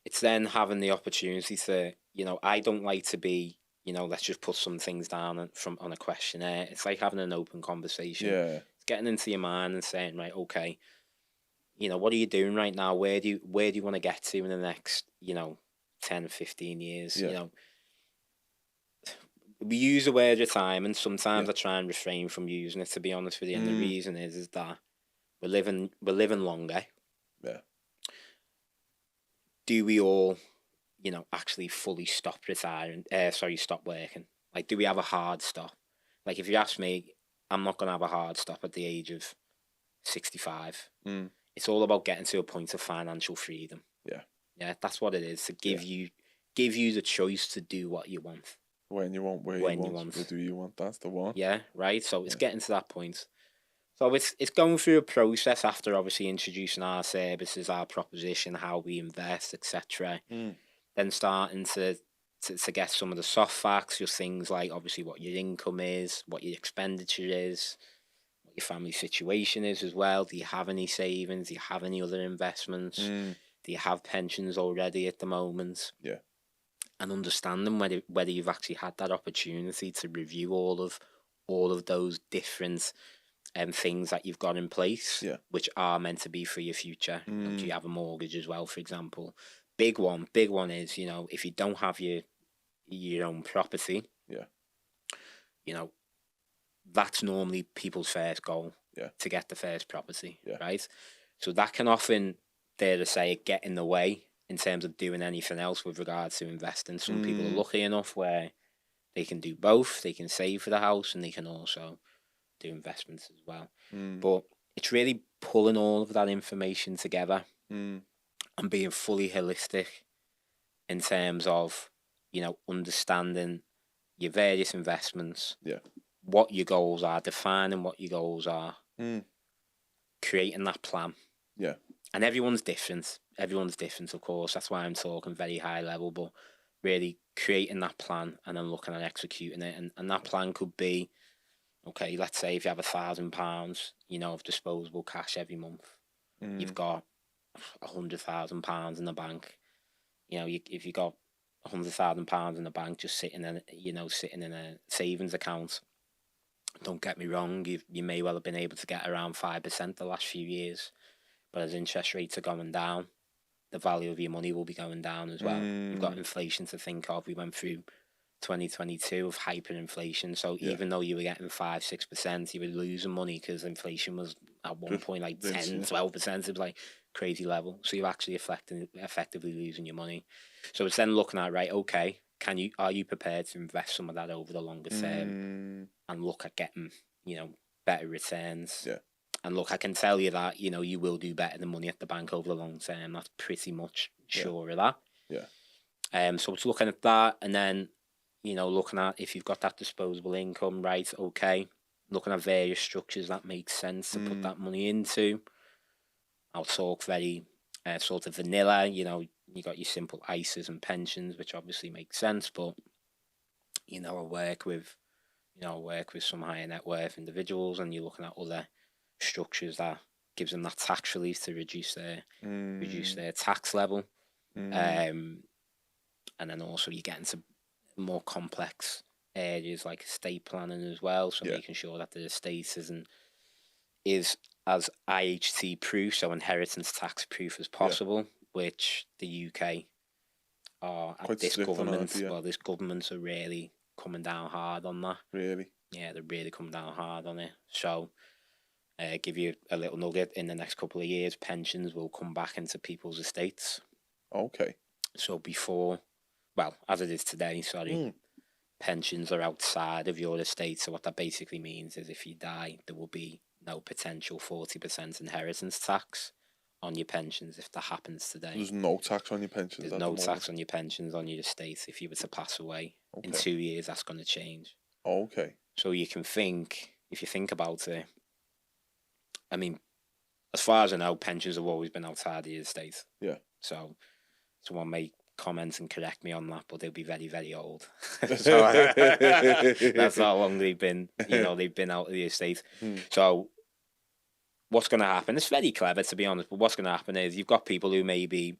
It's then having the opportunity to, I don't like to be, let's just put some things down on a questionnaire. It's like having an open conversation. Yeah. It's getting into your mind and saying, right, okay, what are you doing right now? Where do you want to get to in the next, 10, 15 years? Yeah. We use the word retirement. Sometimes I try and refrain from using it, to be honest with you. And the reason is that we're living longer. Yeah. Do we all, actually fully stop working? Like, do we have a hard stop? Like, if you ask me, I'm not going to have a hard stop at the age of 65. It's all about getting to a point of financial freedom. Yeah. Yeah, that's what it is, to give you the choice to do what you want. When you want, where you want, where do you want? That's the one. Yeah, right. So it's getting to that point. So it's going through a process after obviously introducing our services, our proposition, how we invest, etc. Then starting to get some of the soft facts, just things like obviously what your income is, what your expenditure is, what your family situation is as well. Do you have any savings? Do you have any other investments? Do you have pensions already at the moment? Yeah. And understanding whether you've actually had that opportunity to review all of those different things that you've got in place, which are meant to be for your future. Do you have a mortgage as well, for example? Big one is, if you don't have your own property, that's normally people's first goal, to get the first property, right? So that can often, dare to say, get in the way in terms of doing anything else with regards to investing. Some people are lucky enough where they can do both. They can save for the house and they can also do investments as well. But it's really pulling all of that information together and being fully holistic in terms of, understanding your various investments, what your goals are, defining what your goals are, creating that plan. Yeah. And everyone's different. Of course. That's why I'm talking very high level, but really creating that plan and then looking at executing it. And that plan could be, okay, let's say if you have £1,000, of disposable cash every month, you've got £100,000 in the bank. If you got £100,000 in the bank, just sitting in a savings account. Don't get me wrong, you may well have been able to get around 5% the last few years, but as interest rates are going down, the value of your money will be going down as well. You've got inflation to think of. We went through 2022 of hyperinflation, so even though you were getting 5-6%, you were losing money because inflation was at one point like 10-12%. It was like crazy level, so you're actually effectively losing your money. So it's then looking at, right, okay, are you prepared to invest some of that over the longer term and look at getting better returns? And look, I can tell you that you will do better than money at the bank over the long term. That's pretty much sure of that. So it's looking at that, and then looking at if you've got that disposable income, right? Okay, looking at various structures that make sense to put that money into. I'll talk very sort of vanilla. You got your simple ISAs and pensions, which obviously make sense, but I work with some higher net worth individuals, and you're looking at other structures that gives them that tax relief to reduce their tax level. And then also you get into more complex areas like estate planning as well, so making sure that the estate is as IHT proof, so inheritance tax proof as possible, which the UK are at this government. This government are really coming down hard on that. Really? Yeah, they're really coming down hard on it. So give you a little nugget, in the next couple of years, pensions will come back into people's estates. Okay. So as it is today, pensions are outside of your estate. So what that basically means is if you die, there will be no potential 40% inheritance tax on your pensions if that happens today. There's no tax on your pensions. There's no tax on your pensions on your estate if you were to pass away. In 2 years, that's going to change. Okay. So you can think, if you think about it, I mean, as far as I know, pensions have always been outside the estate. Yeah. So someone may comment and correct me on that, but they'll be very, very old. That's how long they've been, they've been out of the estate. So what's going to happen? It's very clever, to be honest, but what's going to happen is you've got people who may be,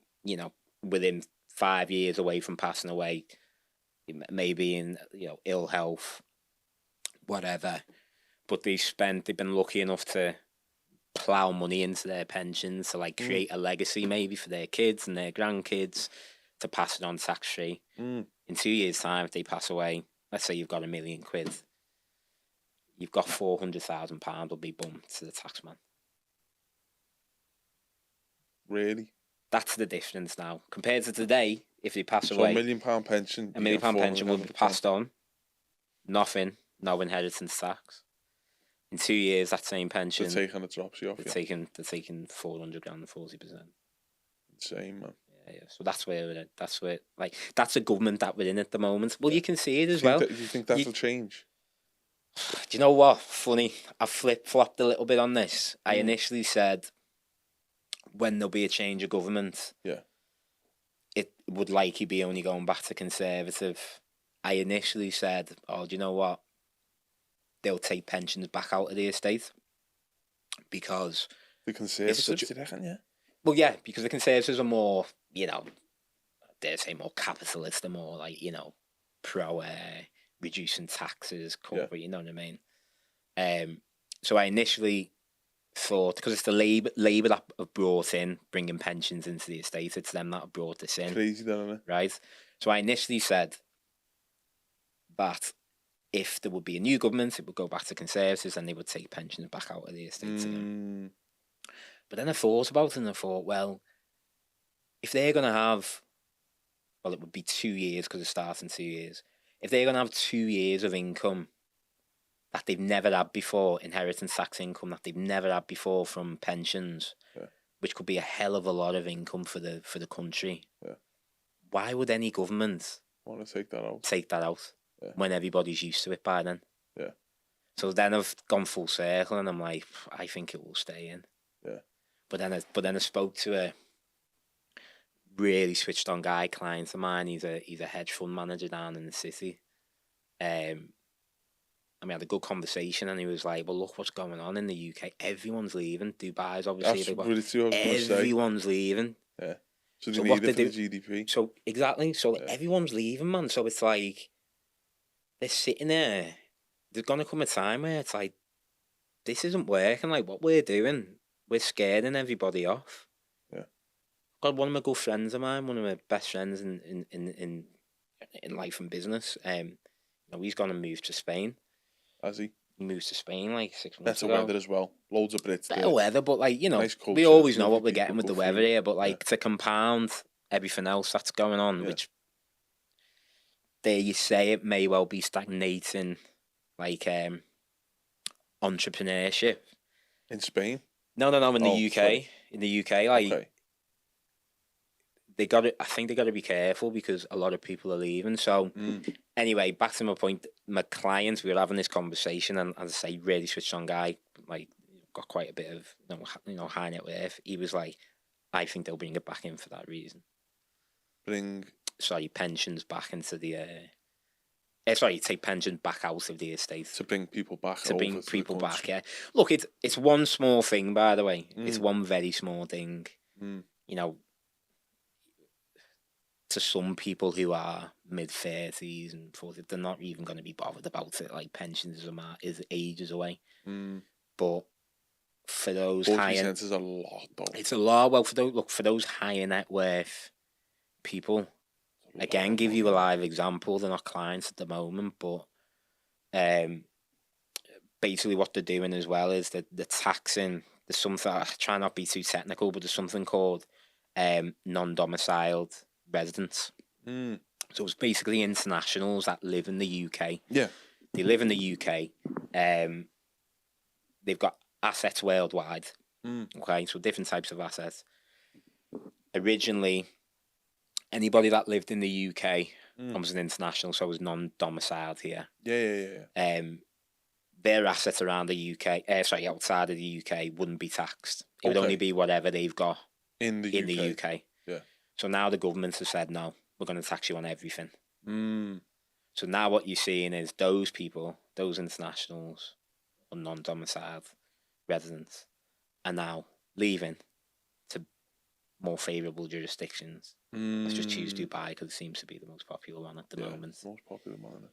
within 5 years away from passing away, maybe in, ill health, whatever, but they've been lucky enough to plough money into their pensions to create a legacy maybe for their kids and their grandkids to pass it on tax free. In 2 years' time, if they pass away, let's say you've got £1 million, you've got £400,000 will be bumped to the taxman. Really? That's the difference now compared to today. If they pass away, £1 million pension, £1 million pension will be passed on. Nothing, no inheritance tax. In 2 years, that same pension, they're taking a dropsy off. They're taking 400 grand, 40%. Insane, man. Yeah. So that's a government that we're in at the moment. Well, you can see it as well. Do you think that'll change? Do you know what? Funny, I flip-flopped a little bit on this. I initially said when there'll be a change of government, it would likely be only going back to Conservative. I initially said, do you know what? They'll take pensions back out of the estate because the Conservatives, do you reckon? Yeah. Well, yeah, because the Conservatives are more, dare say more capitalist, they're more pro reducing taxes, corporate, you know what I mean? So I initially thought, because it's the Labour that have brought in bringing pensions into the estate, it's them that have brought this in. Crazy, isn't it? Right? So I initially said that if there would be a new government, it would go back to Conservatives and they would take pensions back out of the estate again. But then I thought about it and I thought, well, if they're going to have, it would be 2 years because it starts in 2 years. If they're going to have 2 years of income that they've never had before, inheritance tax income that they've never had before from pensions, which could be a hell of a lot of income for the country, why would any government want to take that out? When everybody's used to it by then. Yeah. So then I've gone full circle and I'm like, I think it will stay in. Yeah. But then I spoke to a really switched on guy, client of mine. He's a hedge fund manager down in the city. We had a good conversation and he was like, well, look what's going on in the UK. Everyone's leaving. Dubai's obviously. Everyone's leaving. Yeah. So they need it for the GDP. So exactly. So everyone's leaving, man. So it's like they're sitting there. There's gonna come a time where it's like this isn't working. Like what we're doing, we're scaring everybody off. Yeah. Got one of my good friends of mine, one of my best friends in life and business. He's gonna move to Spain. Has he? He moves to Spain 6 months ago. Better weather as well. Loads of Brits. Better weather, but nice culture, we always know what we're getting with the weather here. But to compound everything else that's going on, which there you say it may well be stagnating, entrepreneurship in Spain. No, in the UK. Sorry. In the UK, okay. I think they got to be careful because a lot of people are leaving. So anyway, back to my point. My clients, we were having this conversation, and as I say, really switched on guy, got quite a bit of high net worth. He was like, I think they'll bring it back in for that reason. Pensions back into the. Take pensions back out of the estate to bring people back. Yeah. Look, it's one small thing, by the way. It's one very small thing. To some people who are mid-30s and 40s, they're not even going to be bothered about it. Pensions is ages away. But for those higher, is a lot, though. It's a lot. Well, for those higher net worth people, again, give you a live example. They're not clients at the moment, but basically what they're doing as well is that they're taxing. There's something, I try not to be too technical, but there's something called non-domiciled residents. So it's basically internationals that live in the UK. Yeah. They live in the UK. They've got assets worldwide. Okay, so different types of assets. Originally, anybody that lived in the UK was an international, so was non-domiciled here. Yeah. Their assets around the UK, outside of the UK, wouldn't be taxed. It would Okay. only be whatever they've got In the UK. Yeah. So now the government has said, no, we're going to tax you on everything. So now what you're seeing is those people, those internationals or non-domiciled residents, are now leaving to more favourable jurisdictions. Let's just choose Dubai because it seems to be the most popular one at the moment. Most popular one.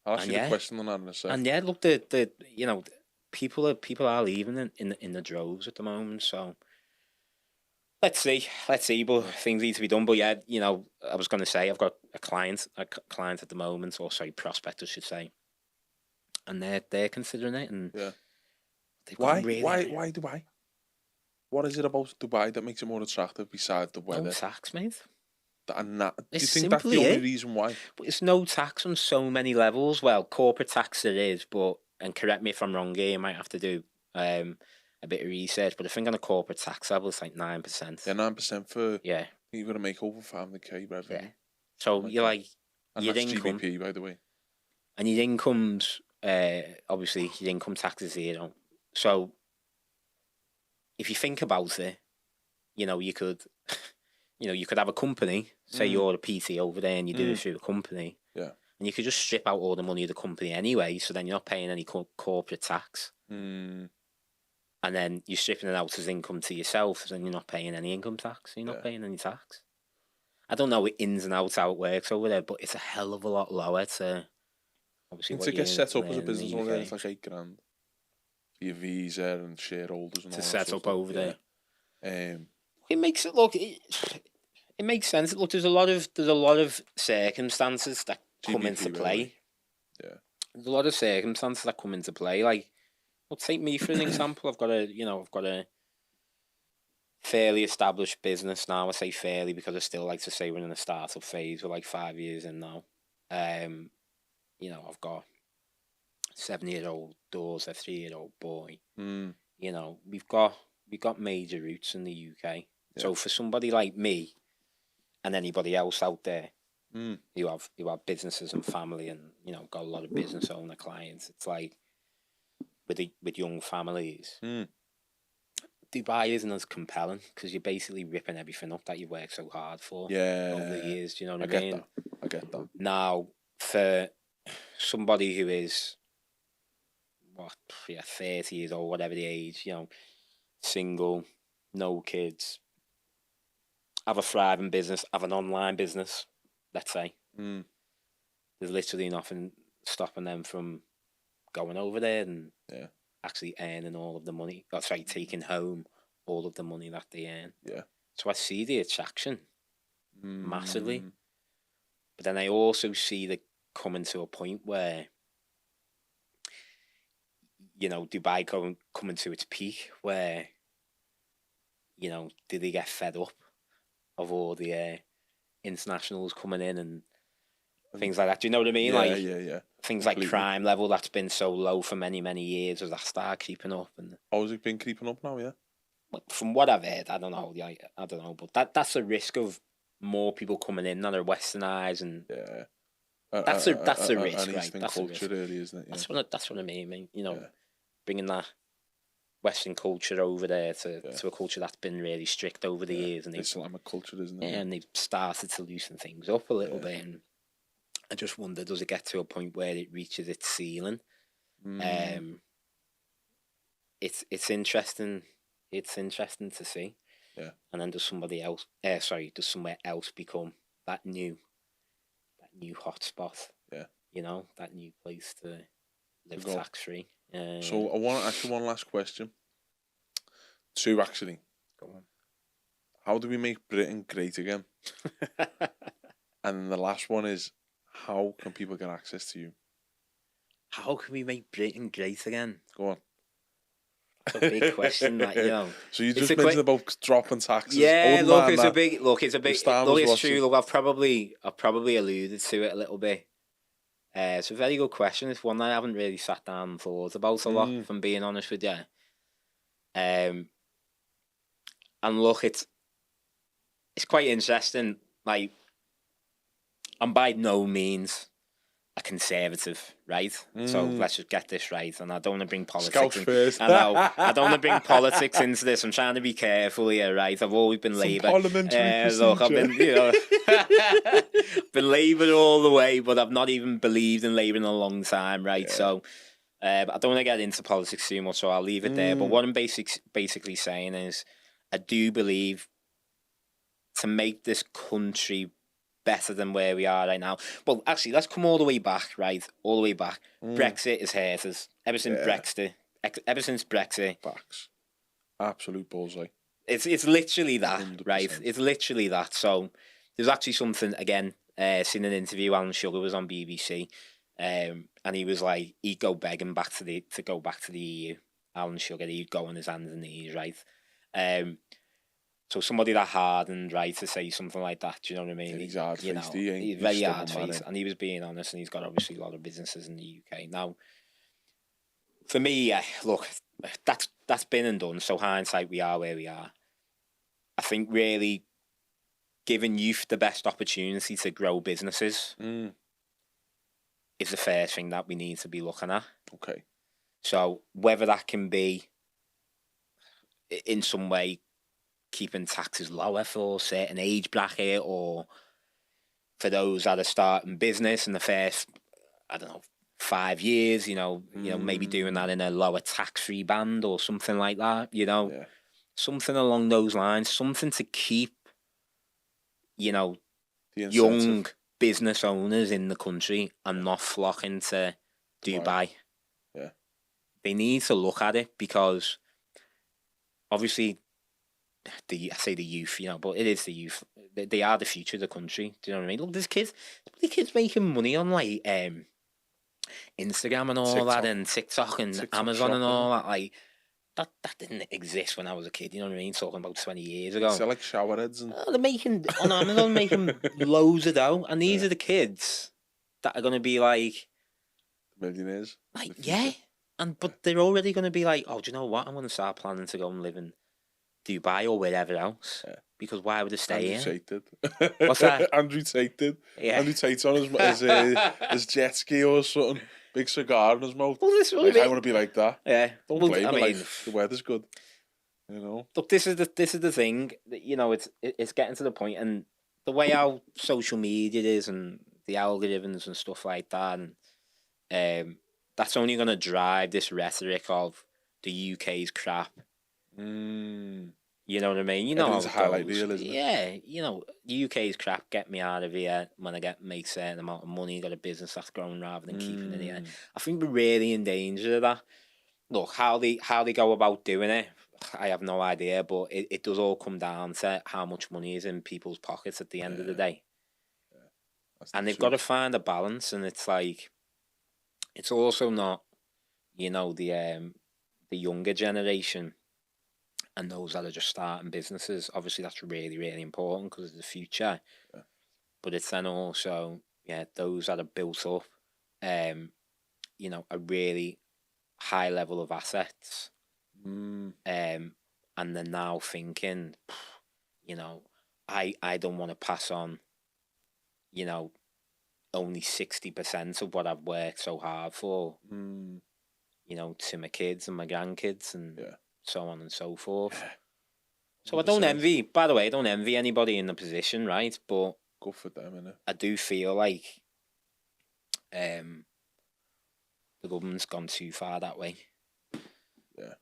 I'll ask you the question on that in a second. And look, the people are leaving in the droves at the moment. So let's see. But things need to be done. But yeah, I was going to say I've got a client at the moment, or sorry, prospect I should say, and they're considering it. And why Dubai? What is it about Dubai that makes it more attractive besides the weather? No tax, mate. Do you think that's the only reason why? But it's no tax on so many levels. Well, corporate tax there is, and correct me if I'm wrong here, you might have to do a bit of research, but I think on a corporate tax level it's like 9%. Yeah, 9% for you're gonna make over 500k revenue. Yeah. So you're like and your that's income, GBP, by the way. And your income's obviously your income tax is zero. So if you think about it, you could you could have a company, say you're a PT over there and you do it through a company. Yeah. And you could just strip out all the money of the company anyway, so then you're not paying any corporate tax. And then you're stripping it out as income to yourself, so then you're not paying any income tax. You're not paying any tax. I don't know ins and outs how it works over there, but it's a hell of a lot lower to obviously to get set up as a business over there, it's like $8,000 for your visa and shareholders and all that to set up over there. It makes it look. It makes sense. Look, there's a lot of circumstances that come into play. Really. Yeah. There's a lot of circumstances that come into play. Like, well, take me for an example. I've got a fairly established business now. I say fairly because I still like to say we're in a startup phase. We're like 5 years in now. I've got a 7-year-old daughter, a 3-year-old boy. We've got major roots in the UK. Yeah. So for somebody like me and anybody else out there who have businesses and family and got a lot of business owner clients, it's like with young families, Dubai isn't as compelling because you're basically ripping everything up that you worked so hard for over the years. Do you know what I mean? I get that. Now, for somebody who is 30 years old, whatever the age, single, no kids, have a thriving business, have an online business, let's say. There's literally nothing stopping them from going over there and actually earning all of the money. Taking home all of the money that they earn. Yeah. So I see the attraction massively. But then I also see the coming to a point where Dubai coming to its peak where do they get fed up of all the internationals coming in and things like that? Do you know what I mean? Yeah. Things like crime level that's been so low for many, many years, does that start creeping up? And has it been creeping up now? Yeah. From what I've heard, I don't know. I don't know, but that's a risk of more people coming in that are westernized, and that's a risk, right? That's culture, a risk. Really, isn't it? Yeah. That's what I mean. Bringing that Western culture over there to a culture that's been really strict over the years, and Islamic culture, isn't it? Yeah, and they've started to loosen things up a little bit. And I just wonder, does it get to a point where it reaches its ceiling? It's interesting. It's interesting to see. Yeah. And then does somewhere else become that new hotspot? Yeah. That new place to live tax free. So I want to ask you one last question. Two, actually. Go on. How do we make Britain great again? And the last one is, how can people get access to you? How can we make Britain great again? Go on. That's a big question, So you just mentioned about dropping taxes. Yeah, it's a big. It's true. Look, I've probably alluded to it a little bit. It's a very good question. It's one that I haven't really sat down and thought about a lot, if I'm being honest with you. And look, it's quite interesting. Like, I'm by no means a conservative, right? So let's just get this right. And I don't want to bring politics Scouts first. I know. I don't want to bring politics into this. I'm trying to be careful here, right? I've always been Labour. Parliamentary procedure. Look, I've been, been Labour all the way, but I've not even believed in Labour in a long time, right? Yeah. So I don't want to get into politics too much, so I'll leave it there. But what I'm basically saying is, I do believe to make this country better than where we are right now. Well, actually, let's come all the way back, right? All the way back. Brexit has hurt us. Ever since Brexit. Facts. Absolute bullseye. It's literally that, 100%. right? It's literally that. So there's actually something, again, seen an interview, Alan Sugar was on BBC, and he was like, he'd go begging to go back to the EU. Alan Sugar, he'd go on his hands and knees, right? So somebody that hardened, right, to say something like that, do you know what I mean? He's hard-faced. He's very hard-faced, and he was being honest, and he's got obviously a lot of businesses in the UK. Now, for me, look, that's been and done. So hindsight, we are where we are. I think really giving youth the best opportunity to grow businesses is the first thing that we need to be looking at. Okay. So whether that can be in some way keeping taxes lower for a certain age bracket, or for those that are starting business in the first, 5 years, maybe doing that in a lower tax-free band or something like that, something along those lines, something to keep, young business owners in the country and not flocking to Dubai. Right. Yeah. They need to look at it, because obviously I say the youth, but it is the youth. They are the future of the country. Do you know what I mean? Look, there's kids making money on like Instagram and all that, and TikTok and Amazon shopping. And all that. Like that didn't exist when I was a kid. You know what I mean? Talking about 20 years ago. Sell like shower heads and they're making on Amazon, making loads of dough, and these are the kids that are going to be like millionaires. Like but they're already going to be like, oh, do you know what? I'm going to start planning to go and live in Dubai or wherever else, because why would I stay here? Tate did. What's that? Andrew Tate did. Yeah. Andrew Tate's on his jet ski or something, big cigar in his mouth. Well, this like, I want to be like that. Yeah, don't blame me. Like, the weather's good. Look, this is the thing that it's getting to the point, and the way how social media is and the algorithms and stuff like that, and that's only going to drive this rhetoric of the UK's crap. You know what I mean? It's a highlight reel, isn't it? Yeah, the UK's crap. Get me out of here when I make a certain amount of money. Got a business that's growing rather than keeping it here. I think we're really in danger of that. Look, how they go about doing it, I have no idea. But it does all come down to how much money is in people's pockets at the end of the day. And they've got to find a balance. And it's like, it's also not, the younger generation and those that are just starting businesses. Obviously, that's really, really important because it's the future. Yeah. But it's then also, those that are built up, a really high level of assets. And they're now thinking, I don't want to pass on, only 60% of what I've worked so hard for, to my kids and my grandkids and so on and so forth. Yeah. So I don't envy, by the way, I don't envy anybody in the position, right? But good for them, innit? I do feel like the government's gone too far that way. Yeah.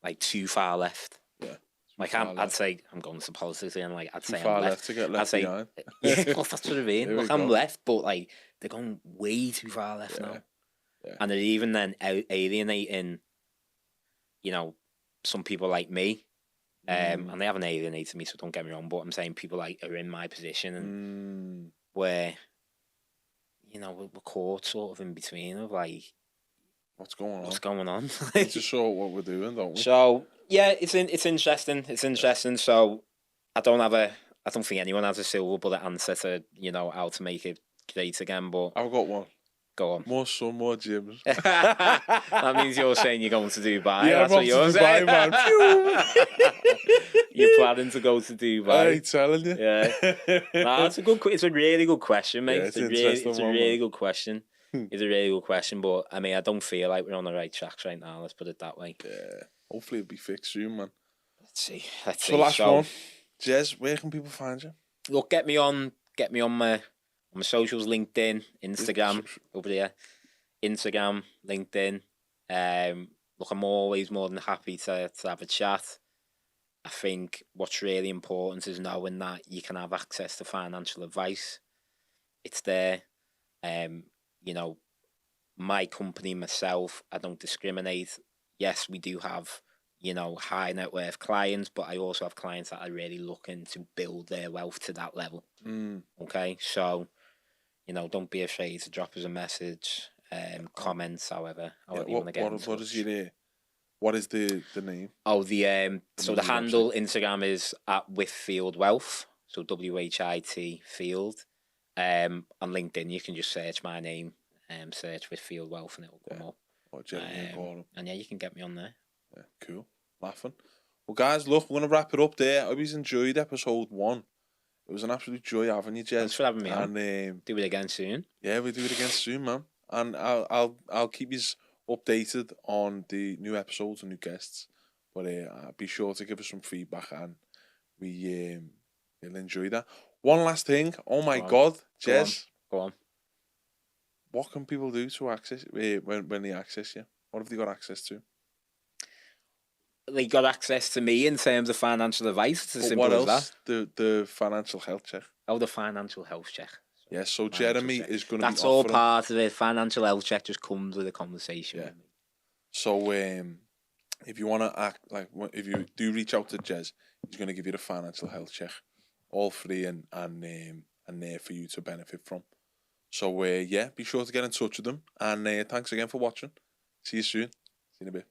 Like too far left. Yeah. Like I'd say I'm going to politics and like I'd too say far I'm left to get left behind. Well, that's what I mean. Look, I'm left, but like they're going way too far left now. Yeah. And they're even then alienating, some people like me. And they haven't alienated me, so don't get me wrong, but I'm saying people like are in my position and where, we're caught sort of in between of like what's going on. It's just sort of what we're doing, don't we? So yeah, it's interesting. It's interesting. So I don't think anyone has a silver bullet answer to, how to make it great again, but I've got one. Go on. More sun, more gyms. That means you're saying you're going to Dubai. Yeah, That's I'm what off you're to saying. Dubai, man. You're planning to go to Dubai. I'm telling you. Yeah. Nah, it's a good. It's a really good question, mate. Yeah, it's an interesting It's a one, really man. good question. It's a really good question, but I mean, I don't feel like we're on the right tracks right now. Let's put it that way. Yeah. Hopefully it'll be fixed soon, man. Let's see. Let's So see. last one, Jez, where can people find you? Look, get me on my socials, LinkedIn, Instagram, over there. Instagram, LinkedIn. Look, I'm always more than happy to have a chat. I think what's really important is knowing that you can have access to financial advice. It's there. You know, my company, myself, I don't discriminate. Yes, we do have, you know, high net worth clients, but I also have clients that are really looking to build their wealth to that level. Okay, so, you know, don't be afraid to drop us a message, comments, however you want to get in touch. What is your what is the name? Oh, so the handle Instagram is at Whitfield Wealth, so WHIT Field. On LinkedIn, you can just search my name, search Whitfield Wealth, and it will come up. And yeah, you can get me on there. Yeah, cool. Laughing. Well, guys, look, we're gonna wrap it up there. I hope you enjoyed episode 1. It was an absolute joy having you, Jez. Thanks for having me on. Do it again soon. Yeah, we'll do it again soon, man. And I'll keep you updated on the new episodes and new guests. But be sure to give us some feedback, and we'll enjoy that. One last thing. Oh my God, Jez. Go on. What can people do to access when they access you? What have they got access to? They got access to me in terms of financial advice. It's as simple as that. The financial health check. Oh, the financial health check. Yeah, so Jeremy is going to be That's all part of it. Financial health check just comes with a conversation. Yeah. So if you want to act if you do reach out to Jez, he's going to give you the financial health check, all free and there for you to benefit from. So yeah, be sure to get in touch with them, and thanks again for watching. See you soon. See you in a bit.